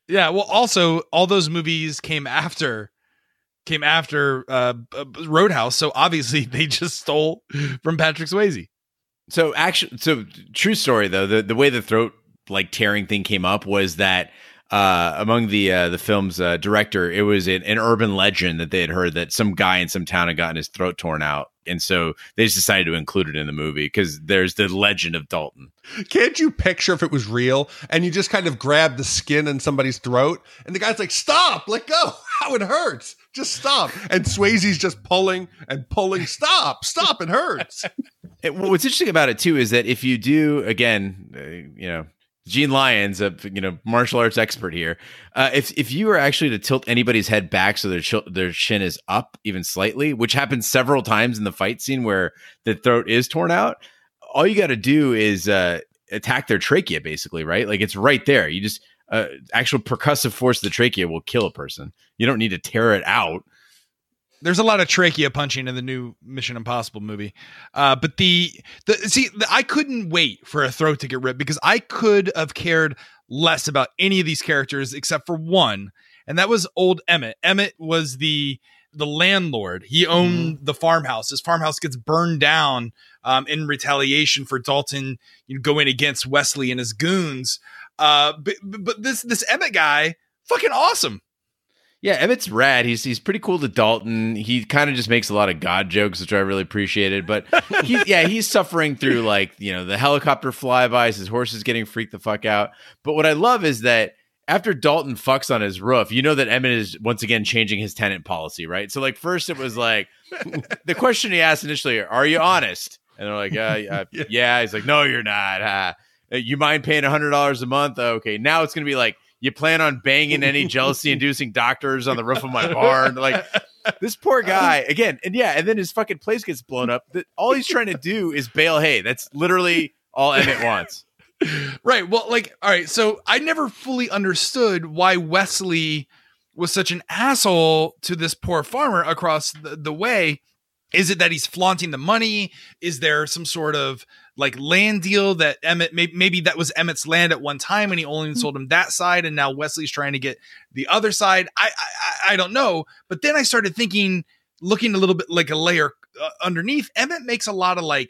Yeah, well, also, all those movies came after Roadhouse, so obviously they just stole from Patrick Swayze. So true story though, the way the throat like tearing thing came up was that among the film's director, it was an urban legend that they had heard that some guy in some town had gotten his throat torn out. And so they just decided to include it in the movie because there's the legend of Dalton. Can't you picture if it was real and you just kind of grab the skin in somebody's throat and the guy's like, stop, let go. How it hurts. Just stop. And Swayze's just pulling and pulling. Stop, it hurts. What's interesting about it too is that if you do, again, Gene Lyons, a martial arts expert here. If you were actually to tilt anybody's head back so their chin is up even slightly, which happens several times in the fight scene where the throat is torn out, all you got to do is attack their trachea, basically, right? Like, it's right there. You just actual percussive force of the trachea will kill a person. You don't need to tear it out. There's a lot of trachea punching in the new Mission Impossible movie. But I couldn't wait for a throat to get ripped because I could have cared less about any of these characters except for one. And that was old Emmett. Emmett was the landlord. He owned the farmhouse. His farmhouse gets burned down in retaliation for Dalton going against Wesley and his goons. But this Emmett guy, fucking awesome. Yeah, Emmett's rad. He's pretty cool to Dalton. He kind of just makes a lot of God jokes, which I really appreciated. But he's suffering through the helicopter flybys. His horse is getting freaked the fuck out. But what I love is that after Dalton fucks on his roof, you know that Emmett is once again changing his tenant policy, right? So first it was like the question he asked initially, "Are you honest?" And they're like, "Yeah." He's like, "No, you're not. You mind paying $100 a month?" Okay, now it's gonna be like, "You plan on banging any jealousy-inducing doctors on the roof of my barn?" Like, this poor guy again, and then his fucking place gets blown up. All he's trying to do is bale hay. That's literally all Emmett wants. Right. Well, all right. So I never fully understood why Wesley was such an asshole to this poor farmer across the way. Is it that he's flaunting the money? Is there some sort of land deal that Emmett, maybe that was Emmett's land at one time and he only sold him that side, and now Wesley's trying to get the other side? I don't know. But then I started looking a little bit like a layer underneath. Emmett makes a lot of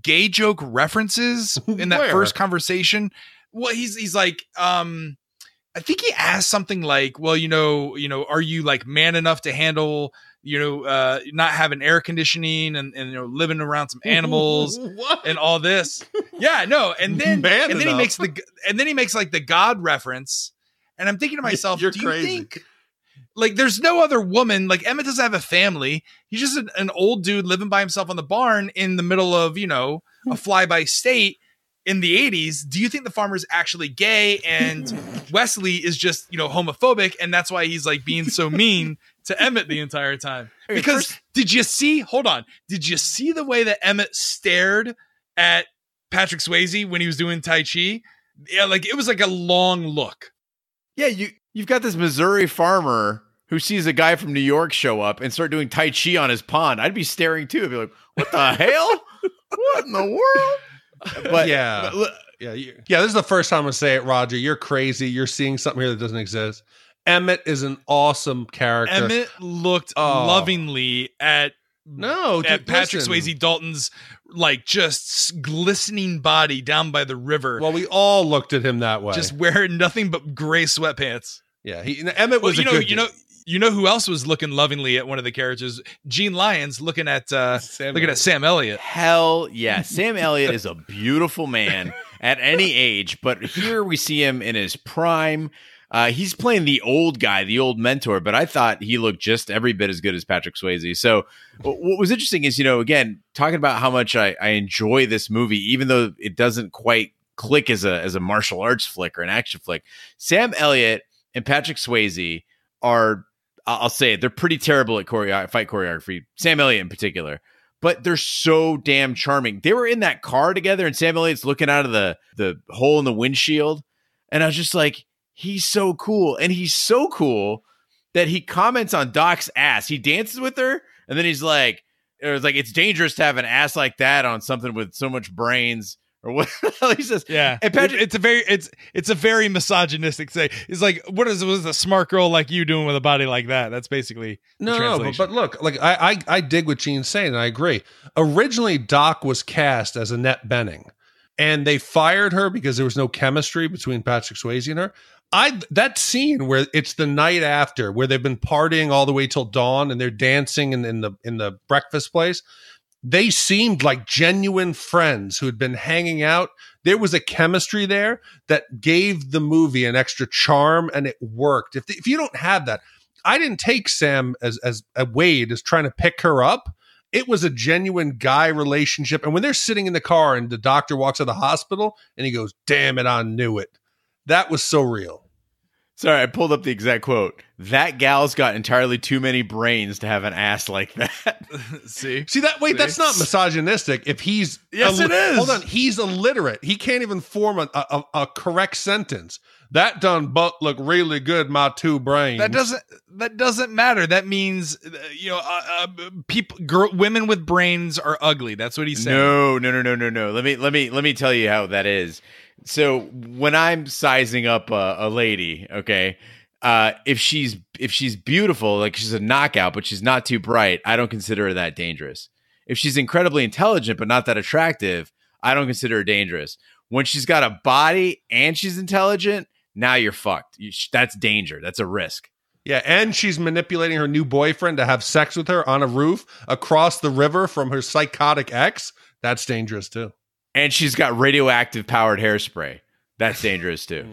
gay joke references in that first conversation. Well, he's like, I think he asked something like, well, are you man enough to handle, not having air conditioning and living around some animals and all this. Yeah, no. And then he makes the God reference. And I'm thinking to myself, You're do crazy. you think there's no other woman, Emmett doesn't have a family. He's just an old dude living by himself on the barn in the middle of, a fly-by state in the 80s. Do you think the farmer's actually gay and Wesley is just, homophobic, and that's why he's being so mean to Emmett the entire time? Because did you see the way that Emmett stared at Patrick Swayze when he was doing Tai Chi? Yeah, it was a long look. Yeah, you've got this Missouri farmer who sees a guy from New York show up and start doing Tai Chi on his pond. I'd be staring too. I'd be like, what the hell? What in the world? But this is the first time I say it, Roger. You're crazy. You're seeing something here that doesn't exist. Emmett is an awesome character. Emmett looked lovingly at Patrick Swayze Dalton's just glistening body down by the river. Well, we all looked at him that way. Just wearing nothing but gray sweatpants. Yeah, Emmett was you know who else was looking lovingly at one of the characters? Gene Lyons looking at Sam Elliot. Hell yeah. Sam Elliot is a beautiful man at any age, but here we see him in his prime. He's playing the old guy, the old mentor, but I thought he looked just every bit as good as Patrick Swayze. So what was interesting is, again, talking about how much I enjoy this movie, even though it doesn't quite click as a martial arts flick or an action flick. Sam Elliott and Patrick Swayze are, I'll say it, they're pretty terrible at fight choreography, Sam Elliott in particular, but they're so damn charming. They were in that car together and Sam Elliott's looking out of the hole in the windshield. And I was just like, he's so cool. And he's so cool that he comments on Doc's ass. He dances with her. And then he's like, it's dangerous to have an ass like that on something with so much brains. Or what he says. Yeah. And Patrick, it's a very misogynistic say. It's like, what is a smart girl like you doing with a body like that? That's basically no, but look, I dig what Gene's saying, and I agree. Originally, Doc was cast as Annette Bening, and they fired her because there was no chemistry between Patrick Swayze and her. That scene where it's the night after, where they've been partying all the way till dawn, and they're dancing in the breakfast place. They seemed like genuine friends who had been hanging out. There was a chemistry there that gave the movie an extra charm, and it worked. If you don't have that, I didn't take Sam as Wade as trying to pick her up. It was a genuine guy relationship. And when they're sitting in the car and the doctor walks out of the hospital and he goes, "Damn it, I knew it." That was so real. Sorry, I pulled up the exact quote. That gal's got entirely too many brains to have an ass like that. See that? Wait, that's not misogynistic. If he's it is. Hold on, he's illiterate. He can't even form a correct sentence. That done butt look really good. My two brains. That doesn't matter. That means women with brains are ugly. That's what he's saying. No. Let me tell you how that is. So when I'm sizing up a lady, okay, if she's beautiful, like she's a knockout, but she's not too bright, I don't consider her that dangerous. If she's incredibly intelligent but not that attractive, I don't consider her dangerous. When she's got a body and she's intelligent, now you're fucked. That's danger. That's a risk. Yeah, and she's manipulating her new boyfriend to have sex with her on a roof across the river from her psychotic ex. That's dangerous, too. And she's got radioactive powered hairspray. That's dangerous, too.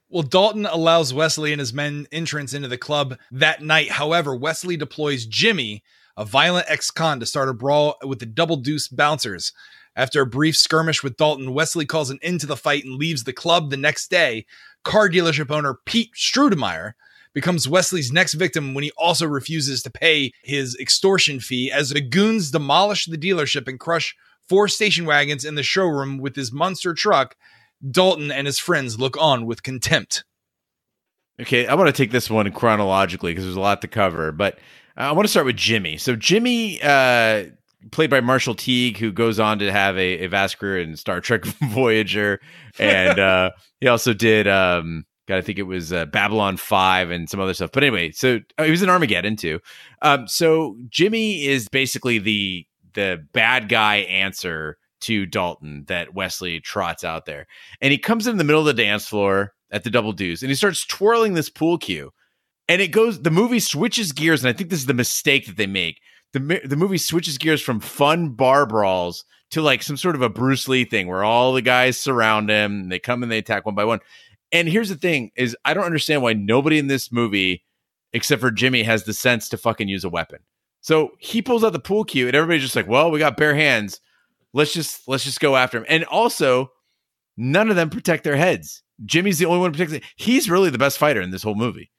Well, Dalton allows Wesley and his men entrance into the club that night. However, Wesley deploys Jimmy, a violent ex-con, to start a brawl with the Double Deuce bouncers. After a brief skirmish with Dalton, Wesley calls an end to the fight and leaves the club. The next day, car dealership owner Pete Strudemeyer becomes Wesley's next victim when he also refuses to pay his extortion fee, as the goons demolish the dealership and crush 4 station wagons in the showroom with his monster truck. Dalton and his friends look on with contempt. Okay, I want to take this one chronologically because there's a lot to cover, but I want to start with Jimmy. So Jimmy, played by Marshall Teague, who goes on to have a vast career in Star Trek Voyager, and he also did, I think it was Babylon 5 and some other stuff. But anyway, so he was in Armageddon too. So Jimmy is basically the bad guy answer to Dalton that Wesley trots out there. And he comes in the middle of the dance floor at the Double Deuce and he starts twirling this pool cue. And the movie switches gears. And I think this is the mistake that they make. The movie switches gears from fun bar brawls to like some sort of a Bruce Lee thing where all the guys surround him and they come and they attack one by one. And here's the thing is I don't understand why nobody in this movie, except for Jimmy, has the sense to fucking use a weapon. So he pulls out the pool cue and everybody's just like, well, we got bare hands. Let's just go after him. And also, none of them protect their heads. Jimmy's the only one who protects it. He's really the best fighter in this whole movie.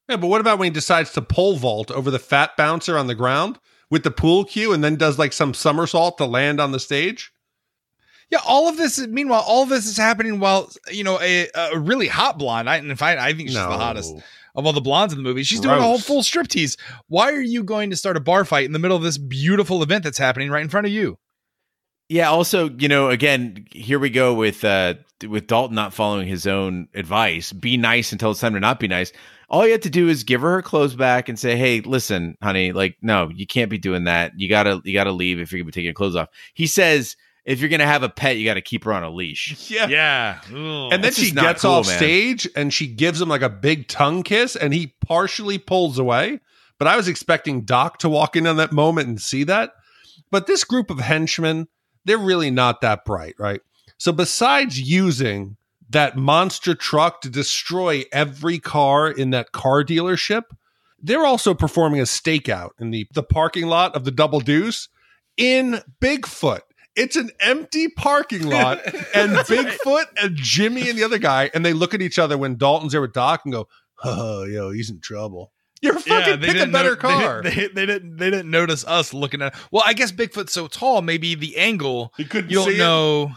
Yeah, but what about when he decides to pole vault over the fat bouncer on the ground with the pool cue and then does like some somersault to land on the stage? Yeah, all of this is happening while, a really hot blonde. I think she's the hottest of all the blondes in the movie. She's doing a whole full striptease. Why are you going to start a bar fight in the middle of this beautiful event that's happening right in front of you? Yeah. Also, again, here we go with Dalton not following his own advice. Be nice until it's time to not be nice. All you have to do is give her clothes back and say, "Hey, listen, honey, like, no, you can't be doing that. You gotta leave if you're gonna be taking your clothes off." He says, "If you're gonna have a pet, you got to keep her on a leash." Yeah. And then she gets off stage and she gives him like a big tongue kiss, and he partially pulls away. But I was expecting Doc to walk in on that moment and see that. But this group of henchmen, they're really not that bright, right? So besides using that monster truck to destroy every car in that car dealership, they're also performing a stakeout in the parking lot of the Double Deuce in Bigfoot. It's an empty parking lot, and Bigfoot and Jimmy and the other guy, and they look at each other when Dalton's there with Doc and go, "Oh, yo, he's in trouble." You're fucking pick a better car. They didn't notice us looking at. Well, I guess Bigfoot's so tall, maybe the angle you don't know.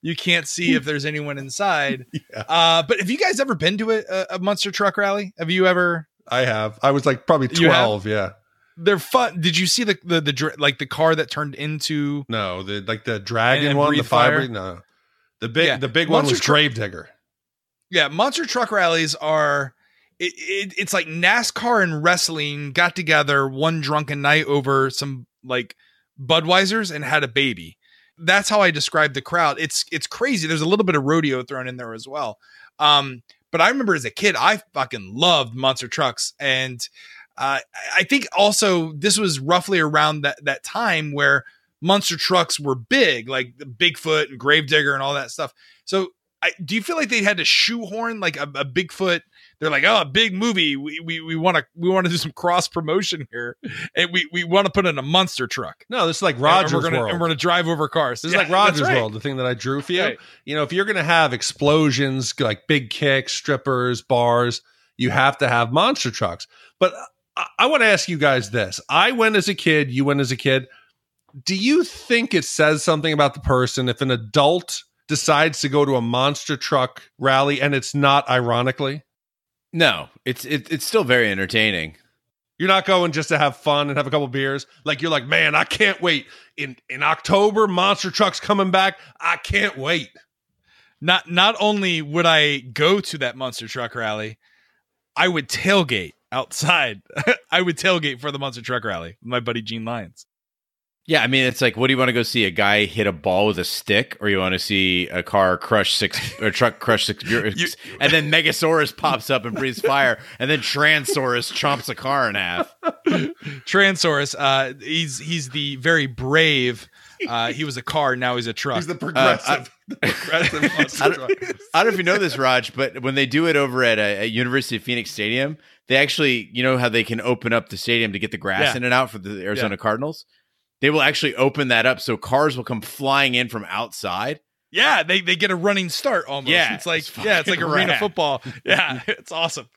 You can't see if there's anyone inside. Yeah. But have you guys ever been to a monster truck rally? Have you ever? I have. I was like probably 12. Yeah. They're fun. Did you see the car that turned into? No, the dragon one, the fire. No, the big one was Gravedigger. Yeah, monster truck rallies are. It's like NASCAR and wrestling got together one drunken night over some like Budweisers and had a baby. That's how I describe the crowd. It's crazy. There's a little bit of rodeo thrown in there as well. But I remember as a kid, I fucking loved monster trucks. And I think also this was roughly around that time where monster trucks were big, like the Bigfoot and Gravedigger and all that stuff. So do you feel like they had to shoehorn like a Bigfoot? They're like, oh, a big movie. We want to do some cross promotion here, and we want to put in a monster truck. No, this is like Roger's World, and we're gonna drive over cars. This is like Roger's World, the thing that I drew for you. Right. If you're gonna have explosions, like big kicks, strippers, bars, you have to have monster trucks. But I want to ask you guys this: I went as a kid, you went as a kid. Do you think it says something about the person if an adult decides to go to a monster truck rally and it's not ironically? No, it's still very entertaining. You're not going just to have fun and have a couple beers. Like you're like, man, I can't wait. In October, monster truck's coming back. I can't wait. Not only would I go to that monster truck rally, I would tailgate outside. I would tailgate for the monster truck rally with my buddy Gene Lyons. Yeah, I mean, it's like, what do you want to go see? A guy hit a ball with a stick, or you want to see a car crush truck crush six, and then Megasaurus pops up and breathes fire, and then Transaurus chomps a car in half. Transaurus, he's the very brave. He was a car, now he's a truck. He's the progressive. I don't know if you know this, Raj, but when they do it over at University of Phoenix Stadium, they actually, you know how they can open up the stadium to get the grass in and out for the Arizona Cardinals? They will actually open that up so cars will come flying in from outside. Yeah, they get a running start almost. Yeah, it's like arena football. Yeah, it's awesome.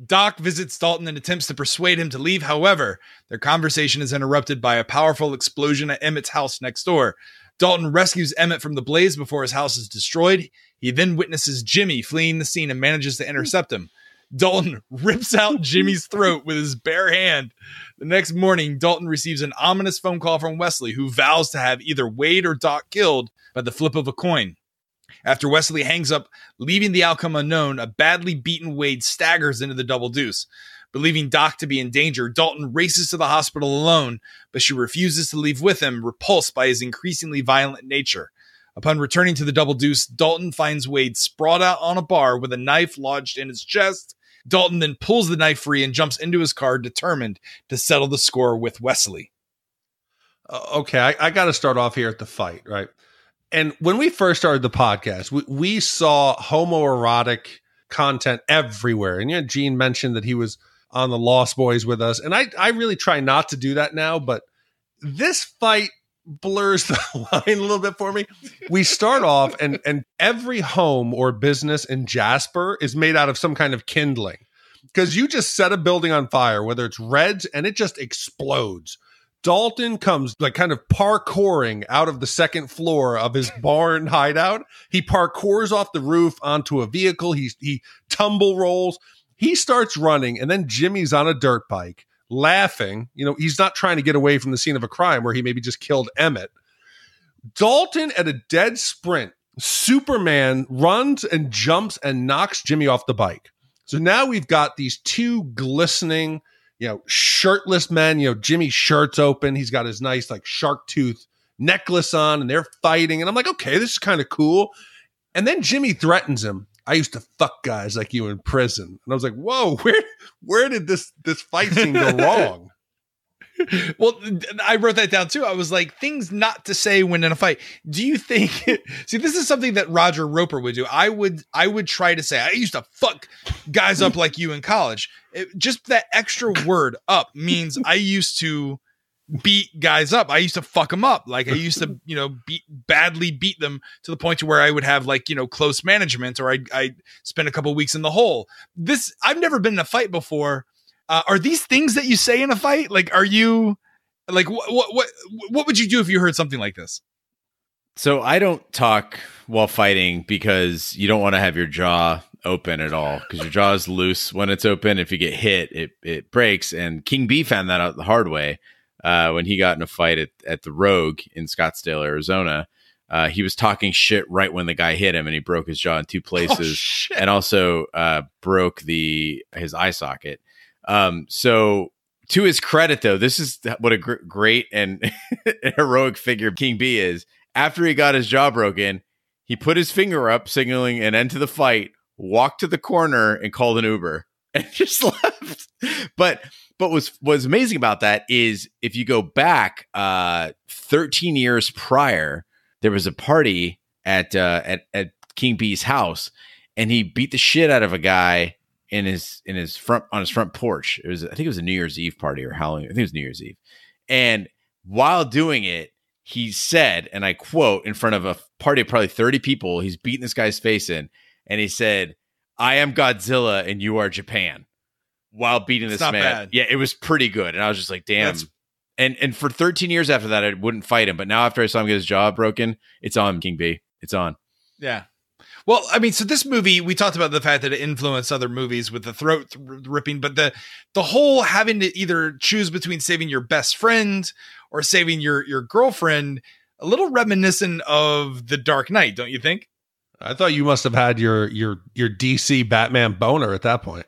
Doc visits Dalton and attempts to persuade him to leave. However, their conversation is interrupted by a powerful explosion at Emmett's house next door. Dalton rescues Emmett from the blaze before his house is destroyed. He then witnesses Jimmy fleeing the scene and manages to intercept him. Dalton rips out Jimmy's throat with his bare hand. The next morning, Dalton receives an ominous phone call from Wesley, who vows to have either Wade or Doc killed by the flip of a coin. After Wesley hangs up, leaving the outcome unknown, a badly beaten Wade staggers into the Double Deuce. Believing Doc to be in danger, Dalton races to the hospital alone, but she refuses to leave with him, repulsed by his increasingly violent nature. Upon returning to the Double Deuce, Dalton finds Wade sprawled out on a bar with a knife lodged in his chest. Dalton then pulls the knife free and jumps into his car, determined to settle the score with Wesley. Okay, I got to start off here at the fight, right? And when we first started the podcast, we saw homoerotic content everywhere. And Gene mentioned that he was on the Lost Boys with us. And I really try not to do that now, but this fight blurs the line a little bit for me. We start off and every home or business in Jasper is made out of some kind of kindling, because you just set a building on fire, whether it's Reds, and it just explodes. Dalton comes like kind of parkouring out of the second floor of his barn hideout. He parkours off the roof onto a vehicle. He tumble rolls. He starts running, and then Jimmy's on a dirt bike, laughing. He's not trying to get away from the scene of a crime where he maybe just killed Emmett. Dalton, at a dead sprint, Superman runs and jumps and knocks Jimmy off the bike. So now we've got these two glistening, shirtless men. Jimmy's shirt's open. He's got his nice like shark tooth necklace on, and they're fighting. And I'm like, okay, this is kind of cool. And then Jimmy threatens him. I used to fuck guys like you in prison. And I was like, whoa, where did this fight scene go wrong? Well, I wrote that down too. I was like, things not to say when in a fight. Do you think, see, this is something that Roger Roper would do. I would try to say, I used to fuck guys up like you in college. Just that extra word up means I used to beat guys up. I used to fuck them up. Like I used to, badly beat them to the point to where I would have like, close management, or I'd spend a couple weeks in the hole. I've never been in a fight before. Are these things that you say in a fight? Like, are you like, what would you do if you heard something like this? So I don't talk while fighting because you don't want to have your jaw open at all, because your jaw is loose when it's open. If you get hit, it breaks. And King B found that out the hard way. When he got in a fight at the Rogue in Scottsdale, Arizona. He was talking shit right when the guy hit him, and he broke his jaw in two places, and also broke his eye socket. So to his credit, though, this is what a great and heroic figure King B is. After he got his jaw broken, he put his finger up, signaling an end to the fight, walked to the corner, and called an Uber, and just left. But what's amazing about that is if you go back 13 years prior, there was a party at King B's house, and he beat the shit out of a guy on his front porch. I think it was a New Year's Eve party or Halloween. I think it was New Year's Eve. And while doing it, he said, and I quote, in front of a party of probably 30 people, he's beating this guy's face in, and he said, "I am Godzilla and you are Japan," while beating this man. Bad. Yeah, it was pretty good. And I was just like, damn. And for 13 years after that, I wouldn't fight him. But now after I saw him get his jaw broken, it's on, King B. It's on. Yeah. Well, I mean, so this movie, we talked about the fact that it influenced other movies with the throat ripping, but the whole having to either choose between saving your best friend or saving your girlfriend, a little reminiscent of The Dark Knight, don't you think? I thought you must have had your DC Batman boner at that point.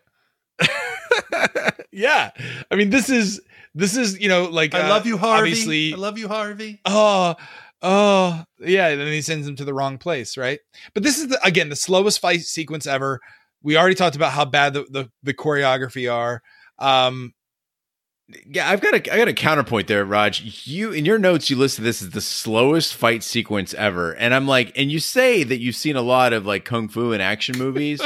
Yeah. I mean, this is This is, like I love you, Harvey. Obviously, I love you, Harvey. Oh, yeah. And then he sends him to the wrong place, right? But this is the slowest fight sequence ever. We already talked about how bad the choreography are. Yeah, I got a counterpoint there, Raj. You in your notes you listed this as the slowest fight sequence ever, and I'm like, and you say that you've seen a lot of like kung fu and action movies,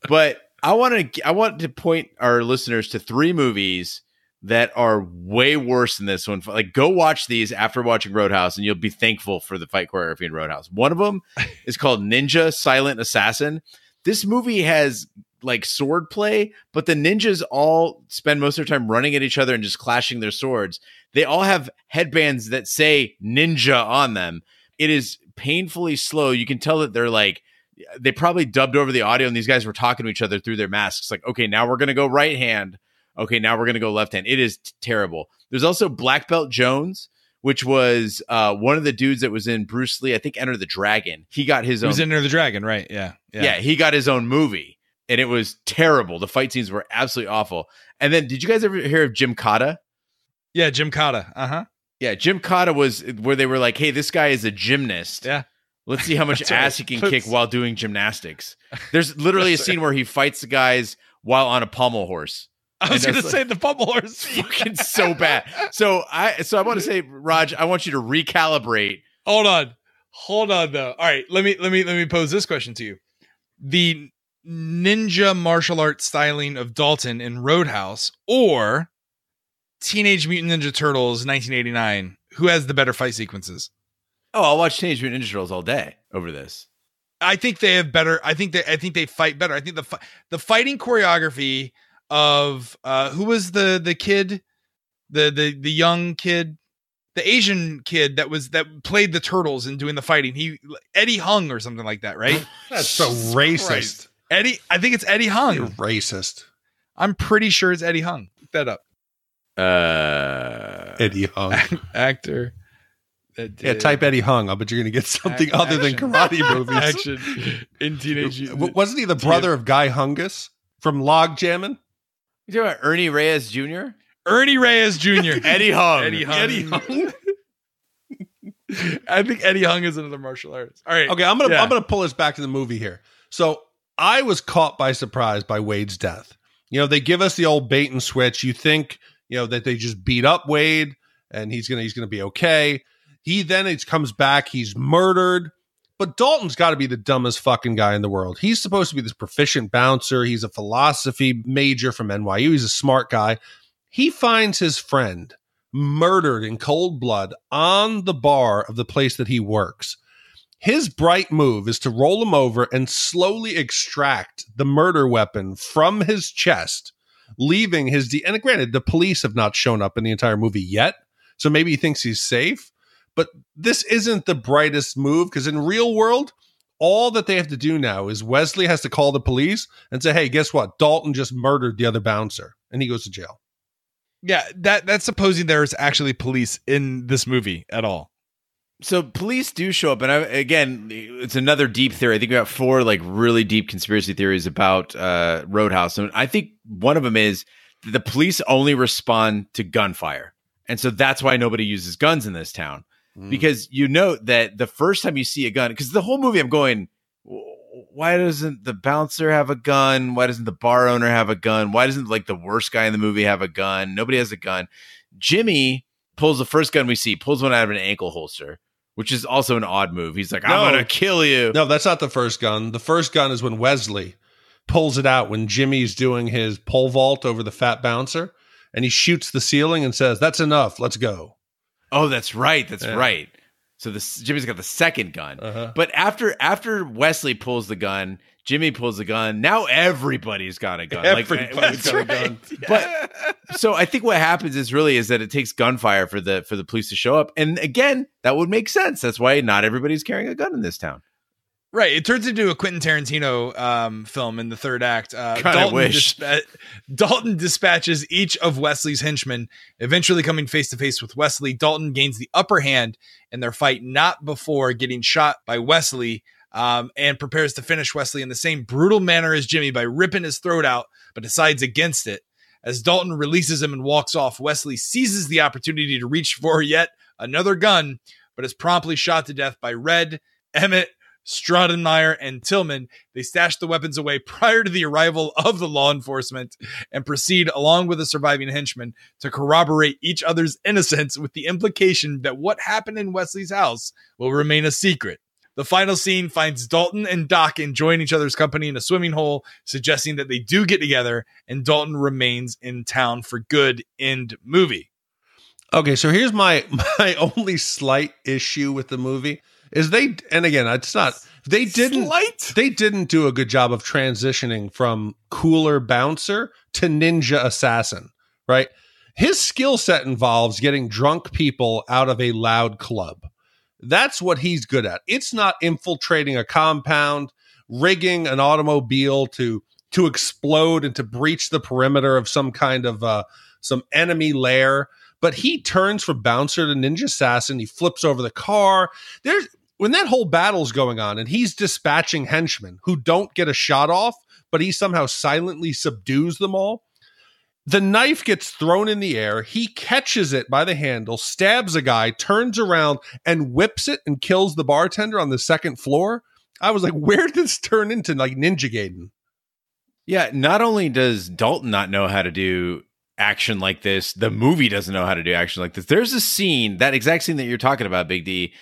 but I want to point our listeners to 3 movies that are way worse than this one. Like, go watch these after watching Roadhouse, and you'll be thankful for the fight choreography in Roadhouse. One of them is called Ninja Silent Assassin. This movie has like sword play, but the ninjas all spend most of their time running at each other and just clashing their swords. They all have headbands that say ninja on them. It is painfully slow. You can tell that they probably dubbed over the audio and these guys were talking to each other through their masks. Like, okay, now we're going to go right hand. Okay, now we're going to go left hand. It is terrible. There's also Black Belt Jones, which was one of the dudes that was in Bruce Lee, I think, Enter the Dragon. He got his own. He was in Enter the Dragon, right? Yeah. Yeah, he got his own movie. And it was terrible. The fight scenes were absolutely awful. And then, did you guys ever hear of Jim Cotta? Yeah, Jim Cotta. Uh-huh. Yeah, Jim Cotta was where they were like, hey, this guy is a gymnast. Yeah. Let's see how much ass he can kick while doing gymnastics. There's literally a scene where he fights the guys while on a pommel horse. I was going to say the pommel horse. Fucking so bad. So I want to say, Raj, I want you to recalibrate. Hold on though. All right, let me pose this question to you. The ninja martial arts styling of Dalton in Roadhouse or Teenage Mutant Ninja Turtles 1989, who has the better fight sequences? Oh, I'll watch Teenage Mutant Ninja Turtles all day over this. I think they have better. I think they fight better. I think the fighting choreography of who was the kid, the young kid, the Asian kid that played the turtles and doing the fighting. Eddie Hung or something like that, right? That's so racist. Christ. Eddie, I think it's Eddie Hung. You're racist. I'm pretty sure it's Eddie Hung. Look that up. Eddie Hung, actor. Yeah, type Eddie Hung. I bet you're going to get something other than karate movies. Action in Teenage Mutant. Wasn't he the brother of Guy Hungus from Log Jammin'? You talking about Ernie Reyes Jr.? Ernie Reyes Jr. Eddie Hung. Eddie Hung. I think Eddie Hung is another martial artist. All right. Okay, I'm gonna pull us back to the movie here. So I was caught by surprise by Wade's death. They give us the old bait and switch. You think, that they just beat up Wade and he's gonna be okay. He then comes back, he's murdered. But Dalton's got to be the dumbest fucking guy in the world. He's supposed to be this proficient bouncer. He's a philosophy major from NYU. He's a smart guy. He finds his friend murdered in cold blood on the bar of the place that he works. His bright move is to roll him over and slowly extract the murder weapon from his chest, leaving his... and granted, the police have not shown up in the entire movie yet, so maybe he thinks he's safe. But this isn't the brightest move, because in real world, all that they have to do now is Wesley has to call the police and say, hey, guess what? Dalton just murdered the other bouncer, and he goes to jail. Yeah, that's supposing there's actually police in this movie at all. So police do show up, and again, it's another deep theory. I think we got 4 like really deep conspiracy theories about Roadhouse, and I think one of them is that the police only respond to gunfire, and so that's why nobody uses guns in this town. Because you note that the first time you see a gun, because the whole movie I'm going, why doesn't the bouncer have a gun? Why doesn't the bar owner have a gun? Why doesn't like the worst guy in the movie have a gun? Nobody has a gun. Jimmy pulls the first gun we see, pulls one out of an ankle holster, which is also an odd move. He's like, I'm going to kill you. No, that's not the first gun. The first gun is when Wesley pulls it out when Jimmy's doing his pole vault over the fat bouncer, and he shoots the ceiling and says, that's enough. Let's go. Oh, that's right. That's right. So Jimmy's got the second gun. But after Wesley pulls the gun, Jimmy pulls the gun. Now everybody's got a gun. Everybody's got a gun. But so I think what happens is that it takes gunfire for the police to show up. And again, that would make sense. That's why not everybody's carrying a gun in this town. Right. It turns into a Quentin Tarantino film in the third act. Dalton dispatches each of Wesley's henchmen, eventually coming face to face with Wesley. Dalton gains the upper hand in their fight, not before getting shot by Wesley, and prepares to finish Wesley in the same brutal manner as Jimmy by ripping his throat out, but decides against it. As Dalton releases him and walks off, Wesley seizes the opportunity to reach for yet another gun, but is promptly shot to death by Red, Emmett, Stratenmeyer, and Tillman. They stash the weapons away prior to the arrival of the law enforcement and proceed, along with the surviving henchmen, to corroborate each other's innocence, with the implication that what happened in Wesley's house will remain a secret. The final scene finds Dalton and Doc enjoying each other's company in a swimming hole, suggesting that they do get together, and Dalton remains in town for good. End movie. Okay, so here's my only slight issue with the movie is they didn't do a good job of transitioning from cooler bouncer to ninja assassin, right? His skill set involves getting drunk people out of a loud club. That's what he's good at. It's not infiltrating a compound, rigging an automobile to explode and to breach the perimeter of some kind of some enemy lair. But he turns from bouncer to ninja assassin. He flips over the car. When that whole battle's going on and he's dispatching henchmen who don't get a shot off, but he somehow silently subdues them all. The knife gets thrown in the air. He catches it by the handle, stabs a guy, turns around and whips it and kills the bartender on the second floor. I was like, where did this turn into, like, Ninja Gaiden? Yeah, not only does Dalton not know how to do action like this, the movie doesn't know how to do action like this. There's a scene, that exact scene that you're talking about, Big D.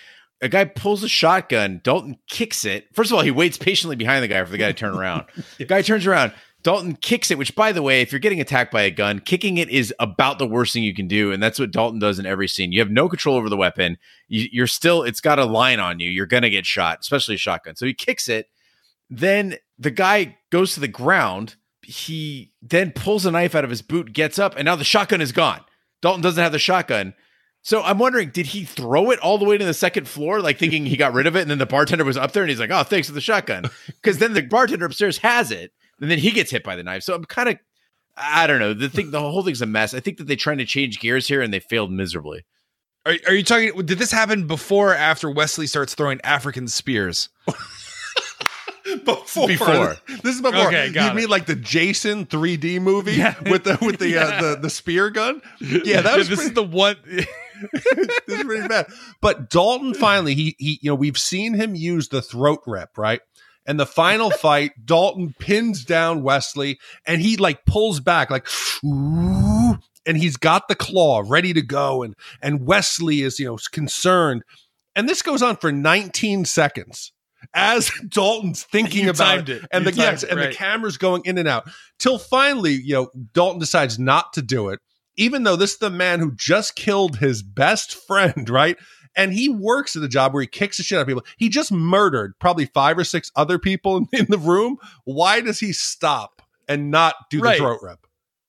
A guy pulls a shotgun. Dalton kicks it. First of all, he waits patiently behind the guy for the guy to turn around. The guy turns around. Dalton kicks it, which, by the way, if you're getting attacked by a gun, kicking it is about the worst thing you can do. And that's what Dalton does in every scene. You have no control over the weapon. You're still, it's got a line on you. You're going to get shot, especially a shotgun. So he kicks it. Then the guy goes to the ground. He then pulls a knife out of his boot, gets up, and now the shotgun is gone. Dalton doesn't have the shotgun. So I'm wondering, did he throw it all the way to the second floor, like thinking he got rid of it, and then the bartender was up there, and he's like, oh, thanks for the shotgun. Because then the bartender upstairs has it, and then he gets hit by the knife. So I'm kind of, I don't know. The whole thing's a mess. I think that they're trying to change gears here, and they failed miserably. Are you talking, did this happen before or after Wesley starts throwing African spears? Before. This is before. Okay, you mean like the Jason 3D movie with the spear gun? Yeah, that was. This is the one. This is pretty bad. But Dalton finally, he we've seen him use the throat rep, right? And the final fight, Dalton pins down Wesley, and he like pulls back, like, ooh, and he's got the claw ready to go, and Wesley is concerned, and this goes on for 19 seconds. As Dalton's thinking about it, and the camera's going in and out till finally, Dalton decides not to do it, even though this is the man who just killed his best friend, right? And he works at a job where he kicks the shit out of people. He just murdered probably 5 or 6 other people in the room. Why does he stop and not do the throat rep?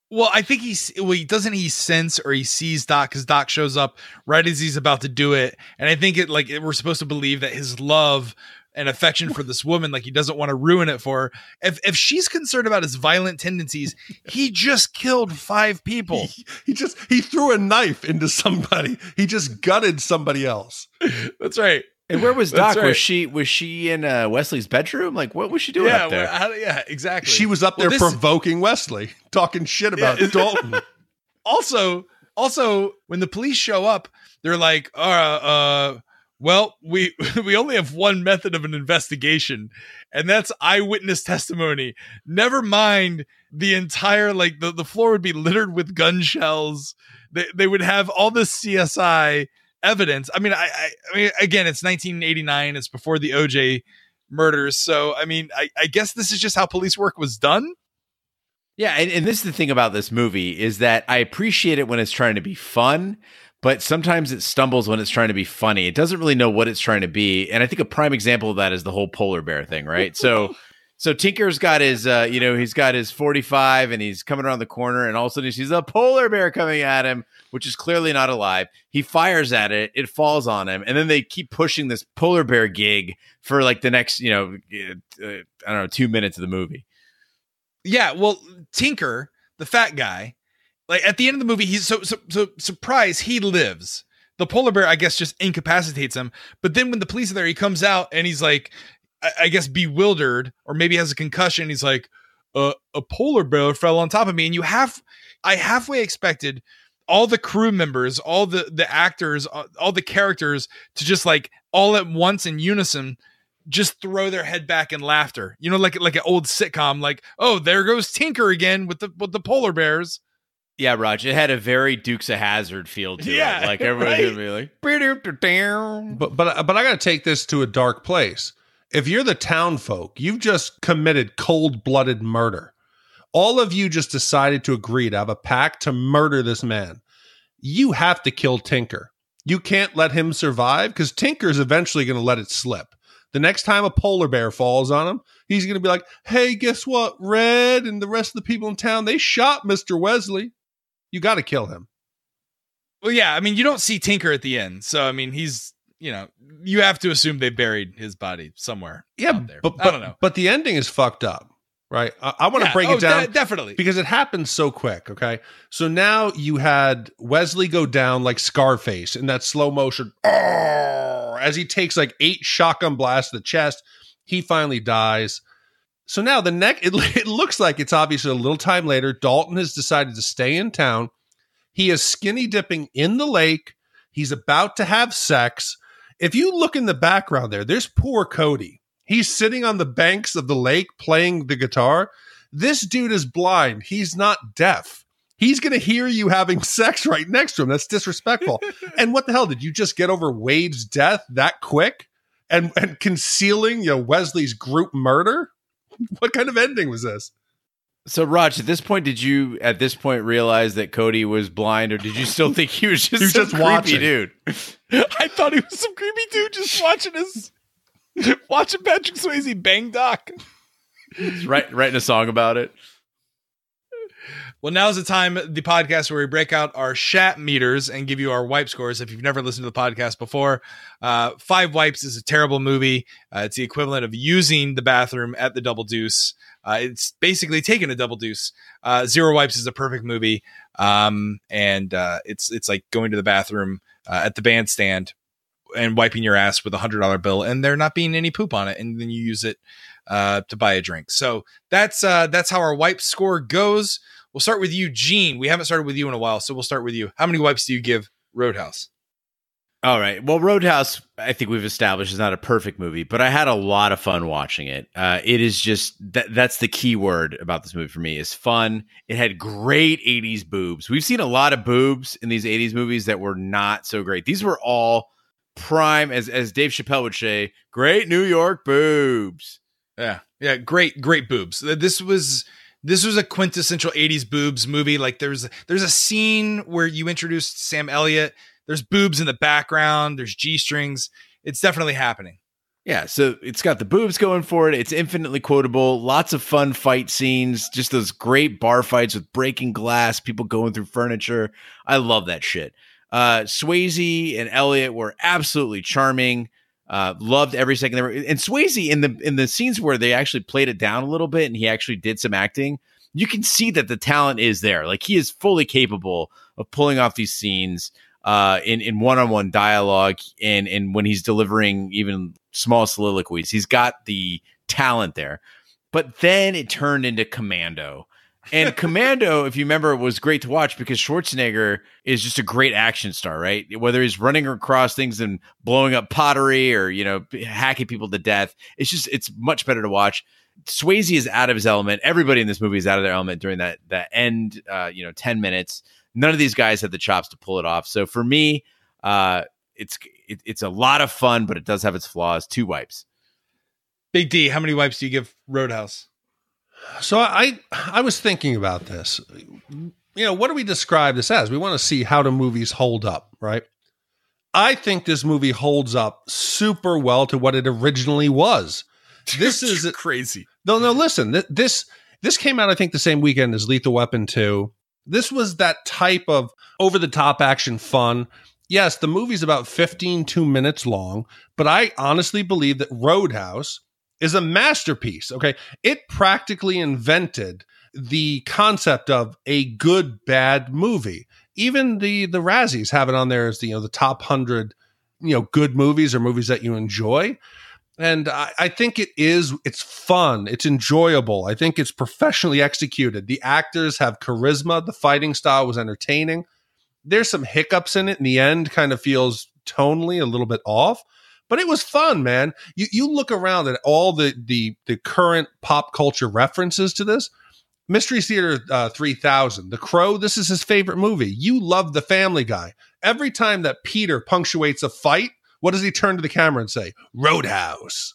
Well, I think he sense or he sees Doc, because Doc shows up right as he's about to do it, and I think we're supposed to believe that his love and affection for this woman, like, he doesn't want to ruin it for her. If she's concerned about his violent tendencies, he just killed 5 people. He threw a knife into somebody. He just gutted somebody else. That's right. And where was Doc? Right. Was she in Wesley's bedroom? Like, what was she doing up there? Yeah, exactly. She was up there provoking Wesley, talking shit about Dalton. Also, when the police show up, they're like, well, we only have one method of an investigation, and that's eyewitness testimony. Never mind the entire, the floor would be littered with gun shells. They would have all this CSI evidence. I mean, I mean, again, it's 1989. It's before the OJ murders. So, I mean, I guess this is just how police work was done. Yeah, and this is the thing about this movie is that I appreciate it when it's trying to be fun, but sometimes it stumbles when it's trying to be funny. It doesn't really know what it's trying to be. And I think a prime example of that is the whole polar bear thing, right? So Tinker's got his, he's got his 45 and he's coming around the corner and all of a sudden he sees a polar bear coming at him, which is clearly not alive. He fires at it. It falls on him. And then they keep pushing this polar bear gig for like the next, 2 minutes of the movie. Yeah. Well, Tinker, the fat guy, like at the end of the movie, he's so surprised he lives. The polar bear, I guess, just incapacitates him. But then when the police are there, he comes out and he's like, I guess bewildered or maybe has a concussion. He's like, a polar bear fell on top of me. And I halfway expected all the crew members, all the actors, all the characters to just like all at once in unison just throw their head back in laughter. You know, like an old sitcom, like, oh, there goes Tinker again with the polar bears. Yeah, Raj, it had a very Dukes of Hazzard feel to it. Like everyone's gonna be like, but I gotta take this to a dark place. If you're the town folk, you've just committed cold-blooded murder. All of you just decided to agree to have a pact to murder this man. You have to kill Tinker. You can't let him survive because Tinker's eventually going to let it slip. The next time a polar bear falls on him, he's going to be like, hey, guess what? Red and the rest of the people in town, they shot Mr. Wesley. You got to kill him. Well, yeah, I mean, you don't see Tinker at the end. So, I mean, he's, you know, you have to assume they buried his body somewhere. Yeah, out there. but I don't know. But the ending is fucked up. Right. I want to break it down. Definitely. Because it happened so quick. Okay. So now you had Wesley go down like Scarface in that slow motion. As he takes like 8 shotgun blasts to the chest, he finally dies. So now the neck, it looks like it's obviously a little time later. Dalton has decided to stay in town. He is skinny dipping in the lake. He's about to have sex. If you look in the background there's poor Cody. He's sitting on the banks of the lake playing the guitar. This dude is blind. He's not deaf. He's going to hear you having sex right next to him. That's disrespectful. And what the hell? Did you just get over Wade's death that quick? And concealing, Wesley's group murder? What kind of ending was this? So, Raj, at this point realize that Cody was blind, or did you still think he was just some creepy watching. Dude? I thought he was some creepy dude just watching Patrick Swayze bang Doc. Writing a song about it. Well, now's the time, the podcast where we break out our shat meters and give you our wipe scores. If you've never listened to the podcast before, 5 Wipes is a terrible movie. It's the equivalent of using the bathroom at the Double Deuce. It's basically taking a Double Deuce. 0 Wipes is a perfect movie. It's like going to the bathroom at the bandstand and wiping your ass with $100 bill and there not being any poop on it. And then you use it to buy a drink. So that's how our wipe score goes. We'll start with you, Gene. We haven't started with you in a while, so we'll start with you. How many wipes do you give Roadhouse? All right. Well, Roadhouse, I think we've established, is not a perfect movie, but I had a lot of fun watching it. It is just, that's the key word about this movie for me, is fun. It had great 80s boobs. We've seen a lot of boobs in these 80s movies that were not so great. These were all prime, as Dave Chappelle would say, great New York boobs. Yeah, great boobs. This was a quintessential 80s boobs movie. Like there's a scene where you introduced Sam Elliot. There's boobs in the background. There's G-strings. It's definitely happening. Yeah, so it's got the boobs going for it. It's infinitely quotable. Lots of fun fight scenes. Just those great bar fights with breaking glass, people going through furniture. I love that shit. Swayze and Elliot were absolutely charming. Loved every second they were. And Swayze in the scenes where they actually played it down a little bit and he actually did some acting, you can see that the talent is there. Like he is fully capable of pulling off these scenes in one-on-one dialogue and when he's delivering even small soliloquies. He's got the talent there. But then it turned into Commando. And Commando, if you remember, was great to watch because Schwarzenegger is just a great action star, right? Whether he's running across things and blowing up pottery or, hacking people to death, it's much better to watch. Swayze is out of his element. Everybody in this movie is out of their element during that end, 10 minutes. None of these guys had the chops to pull it off. So for me, it's a lot of fun, but it does have its flaws. 2 wipes. Big D, how many wipes do you give Roadhouse? So I was thinking about this. What do we describe this as? We want to see how do movies hold up, right? I think this movie holds up super well to what it originally was. This is crazy. No, listen. This came out, I think, the same weekend as Lethal Weapon 2. This was that type of over-the-top action fun. Yes, the movie's about 2 minutes long, but I honestly believe that Roadhouse is a masterpiece. Okay. It practically invented the concept of a good, bad movie. Even the Razzies have it on there as the top 100, good movies or movies that you enjoy. And I think it's fun. It's enjoyable. I think it's professionally executed. The actors have charisma. The fighting style was entertaining. There's some hiccups in it. In the end, kind of feels tonally a little bit off, but it was fun, man. You look around at all the current pop culture references to this. Mystery Theater 3000, The Crow, this is his favorite movie. You love The Family Guy. Every time that Peter punctuates a fight, what does he turn to the camera and say? Roadhouse.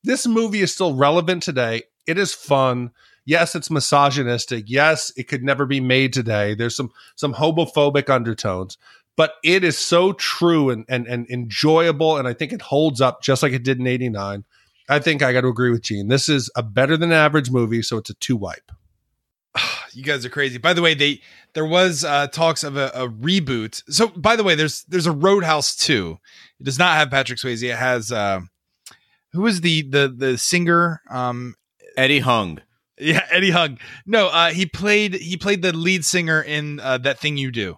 This movie is still relevant today. It is fun. Yes, it's misogynistic. Yes, it could never be made today. There's some homophobic undertones, but it is so true and enjoyable, and I think it holds up just like it did in 89. I think I got to agree with Gene. This is a better than average movie, so it's a 2-wipe. You guys are crazy. By the way, there was talks of a reboot. So, by the way, there's a Roadhouse 2. It does not have Patrick Swayze. It has who is the singer? Eddie Hung. Yeah, Eddie Hung. No, he played the lead singer in That Thing You Do.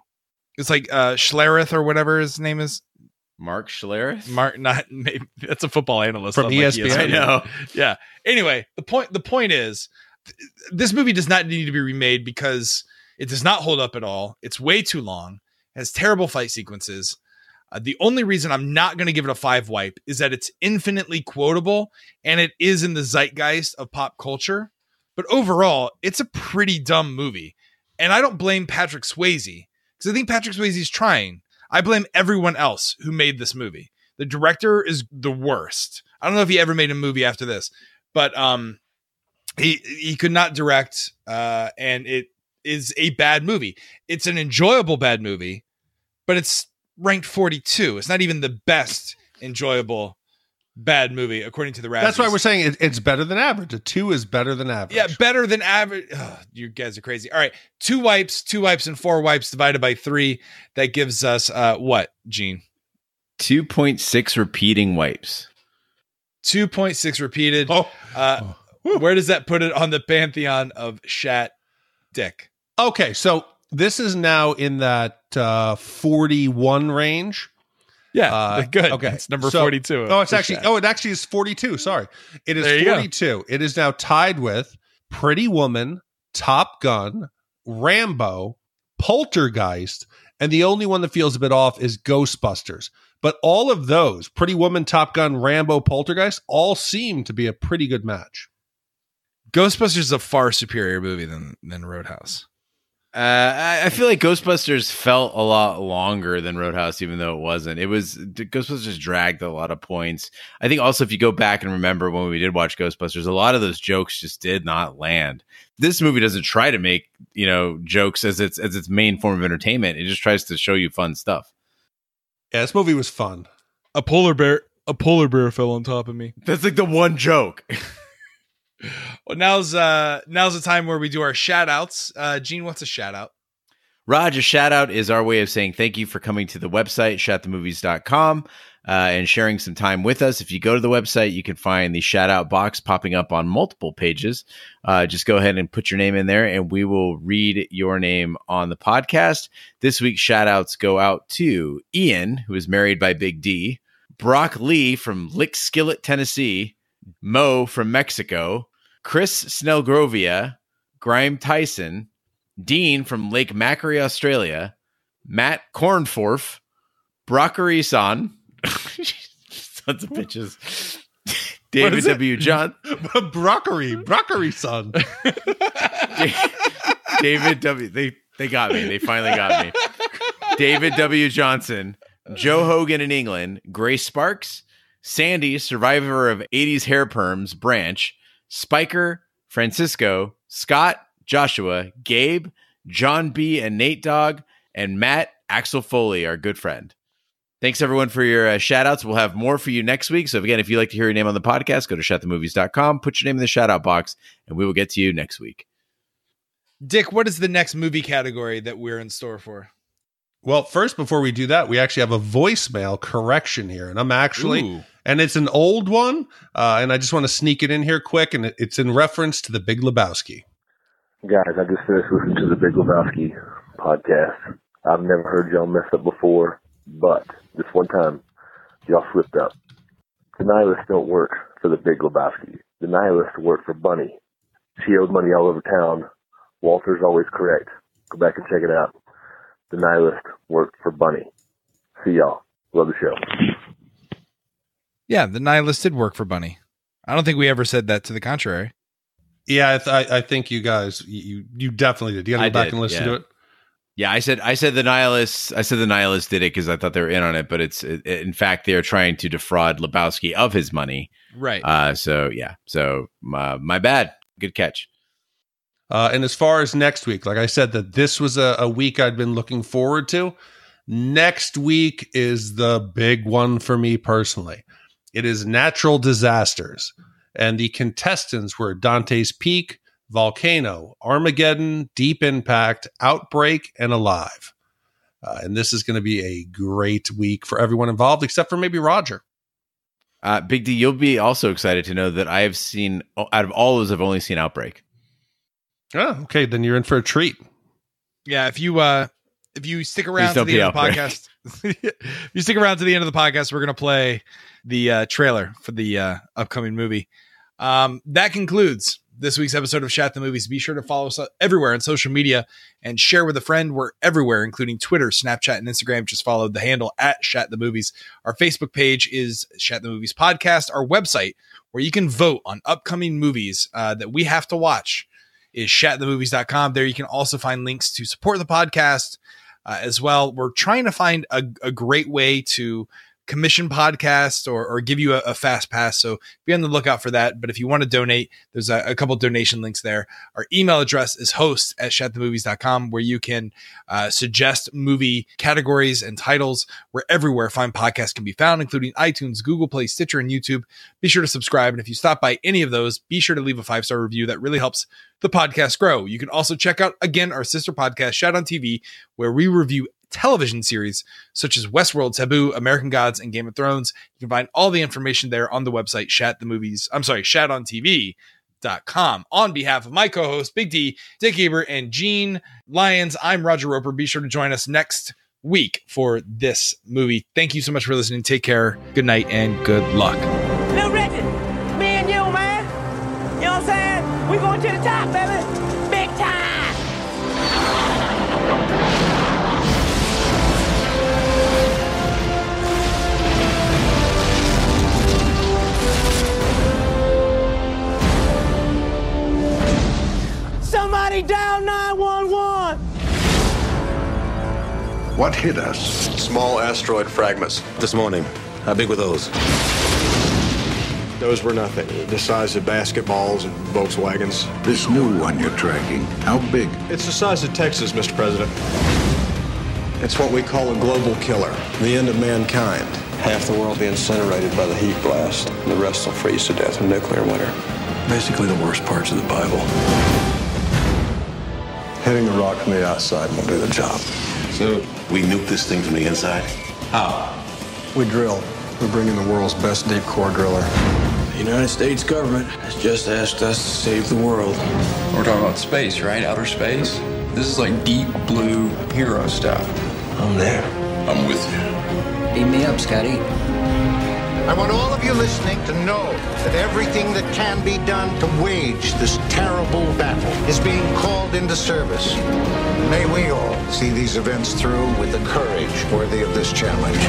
It's like Schlereth or whatever his name is. Mark Schlereth? Maybe, that's a football analyst from ESPN. ESPN. I know. Yeah. Anyway, the point is, this movie does not need to be remade because it does not hold up at all. It's way too long. It has terrible fight sequences. The only reason I'm not going to give it a 5-wipe is that it's infinitely quotable and it is in the zeitgeist of pop culture. But overall, it's a pretty dumb movie. And I don't blame Patrick Swayze because I think Patrick Swayze is trying. I blame everyone else who made this movie. The director is the worst. I don't know if he ever made a movie after this, but he could not direct, and it is a bad movie. It's an enjoyable bad movie, but it's ranked 42. It's not even the best enjoyable bad movie according to the Razzies. That's why we're saying it's better than average. A 2 is better than average. Yeah, better than average. Ugh, you guys are crazy. All right, 2 wipes, and 4 wipes divided by 3. That gives us what, Gene? 2.6 repeating wipes. 2.6 repeated. Where does that put it on the pantheon of Shat Dick? Okay, so this is now in that 41 range. Yeah, good. Okay, it's number 42. Oh, it actually is 42. Sorry, it is 42. Go. It is now tied with Pretty Woman, Top Gun, Rambo, Poltergeist, and the only one that feels a bit off is Ghostbusters. But all of those, Pretty Woman, Top Gun, Rambo, Poltergeist, all seem to be a pretty good match. Ghostbusters is a far superior movie than Roadhouse. I feel like Ghostbusters felt a lot longer than Roadhouse, even though it wasn't. Ghostbusters dragged a lot of points. I think also if you go back and remember when we did watch Ghostbusters, a lot of those jokes just did not land. This movie doesn't try to make, jokes as its main form of entertainment. It just tries to show you fun stuff. Yeah, this movie was fun. A polar bear fell on top of me. That's like the one joke. Well, now's the time where we do our shout outs. Gene, what's a shout out? Raj, a shout out is our way of saying thank you for coming to the website, shatthemovies.com, and sharing some time with us. If you go to the website, you can find the shout out box popping up on multiple pages. Just go ahead and put your name in there and we will read your name on the podcast. This week's shout outs go out to Ian, who is married by Big D, Brock Lee from Lick Skillet, Tennessee, Mo from Mexico, Chris Snellgrovia, Grime Tyson, Dean from Lake Macquarie, Australia, Matt Cornforth, Brockery-san, sons of bitches, David W. John, Brockery-son, David W. They got me. They finally got me. David W. Johnson, Joe Hogan in England, Grace Sparks, Sandy, survivor of 80s hair perms, Branch, Spiker, Francisco, Scott, Joshua, Gabe, John B. and Nate Dogg, and Matt Axel Foley, our good friend. Thanks, everyone, for your shout-outs. We'll have more for you next week. So, again, if you'd like to hear your name on the podcast, go to shatthemovies.com, put your name in the shout-out box, and we will get to you next week. Dick, what is the next movie category that we're in store for? Well, first, before we do that, we actually have a voicemail correction here. And I'm actually, and it's an old one, and I just want to sneak it in here quick, and it's in reference to The Big Lebowski. Guys, I just finished listening to The Big Lebowski podcast. I've never heard y'all mess up before, but this one time, y'all slipped up. The nihilists don't work for the Big Lebowski. The nihilists work for Bunny. She owed money all over town. Walter's always correct. Go back and check it out. The nihilists work for Bunny. See y'all. Love the show. Yeah, the nihilist did work for Bunny. I don't think we ever said that to the contrary. Yeah, I think you guys, you definitely did. You got to go back and listen to it. Yeah, I said the nihilists. I said the nihilists did it because I thought they were in on it, but in fact they're trying to defraud Lebowski of his money. Right. So my bad. Good catch. And as far as next week, like I said, that this was a week I'd been looking forward to. Next week is the big one for me personally. It is natural disasters, and the contestants were Dante's Peak, Volcano, Armageddon, Deep Impact, Outbreak, and Alive. And this is going to be a great week for everyone involved, except for maybe Roger. Big D, you'll be also excited to know that I have seen, out of all those, I've only seen Outbreak. Oh, okay. Then you're in for a treat. Yeah, if you stick around to the end of the podcast, if you stick around to the end of the podcast, we're going to play the trailer for the upcoming movie. That concludes this week's episode of Shat the Movies. Be sure to follow us everywhere on social media and share with a friend. We're everywhere, including Twitter, Snapchat, and Instagram. Just follow the handle at Shat the Movies. Our Facebook page is Shat the Movies Podcast. Our website, where you can vote on upcoming movies that we have to watch, is shatthemovies.com. There you can also find links to support the podcast as well. We're trying to find a great way to commission podcasts or give you a fast pass. So be on the lookout for that. But if you want to donate, there's a couple donation links there. Our email address is host@shatthemovies.com, where you can suggest movie categories and titles. We're everywhere fine podcasts can be found, including iTunes, Google Play, Stitcher, and YouTube. Be sure to subscribe. And if you stop by any of those, be sure to leave a 5-star review. That really helps the podcast grow. You can also check out, again, our sister podcast, Shat on TV, where we review television series such as Westworld, Taboo, American Gods, and Game of Thrones. You can find all the information there on the website, shatontv.com. On behalf of my co-host, Big D, Dick Ebert, and Gene Lyons, I'm Roger Roper. Be sure to join us next week for this movie. Thank you so much for listening. Take care, good night, and good luck. Little Richard, me and you, man. You know what I'm saying? We going to the top, baby. Big time. Somebody dial 911. What hit us? Small asteroid fragments. This morning. How big were those? Those were nothing. The size of basketballs and Volkswagens. This new one you're tracking, how big? It's the size of Texas, Mr. President. It's what we call a global killer. The end of mankind. Half the world will be incinerated by the heat blast. And the rest will freeze to death in nuclear winter. Basically the worst parts of the Bible. Hitting the rock from the outside will do the job. So, we nuke this thing from the inside? How? We drill. We're bringing the world's best deep core driller. The United States government has just asked us to save the world. We're talking about space, right? Outer space? This is like deep blue hero stuff. I'm there. I'm with you. Beam me up, Scotty. I want all of you listening to know that everything that can be done to wage this terrible battle is being called into service. May we all see these events through with the courage worthy of this challenge.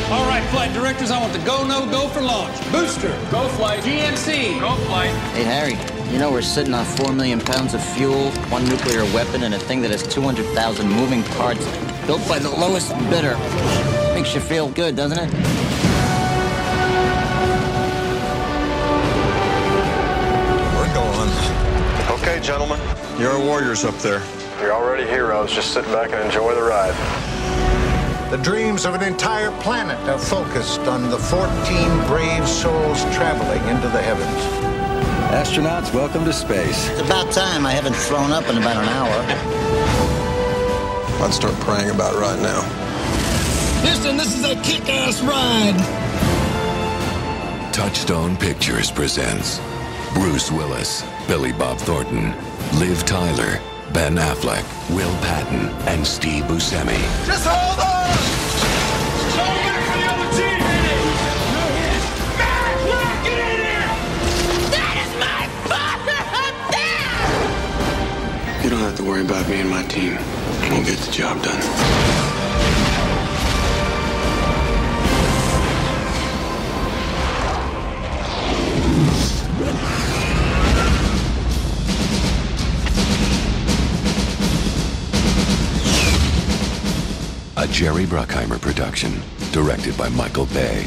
All right, flight directors, I want the go, no, go for launch. Booster, go flight. GNC, go flight. Hey, Harry, you know we're sitting on 4 million pounds of fuel, 1 nuclear weapon, and a thing that has 200,000 moving parts built by the lowest bidder. Makes you feel good, doesn't it? Okay, gentlemen, you're warriors up there. You're already heroes. Just sit back and enjoy the ride. The dreams of an entire planet are focused on the 14 brave souls traveling into the heavens. Astronauts, welcome to space. It's about time. I haven't flown up in about an hour. I'd start praying about it right now. Listen, this is a kick-ass ride. Touchstone Pictures presents Bruce Willis, Billy Bob Thornton, Liv Tyler, Ben Affleck, Will Patton, and Steve Buscemi. Just hold on! Don't get for the other team! don't have to worry about me and my team. We'll get the job done. A Jerry Bruckheimer production, directed by Michael Bay.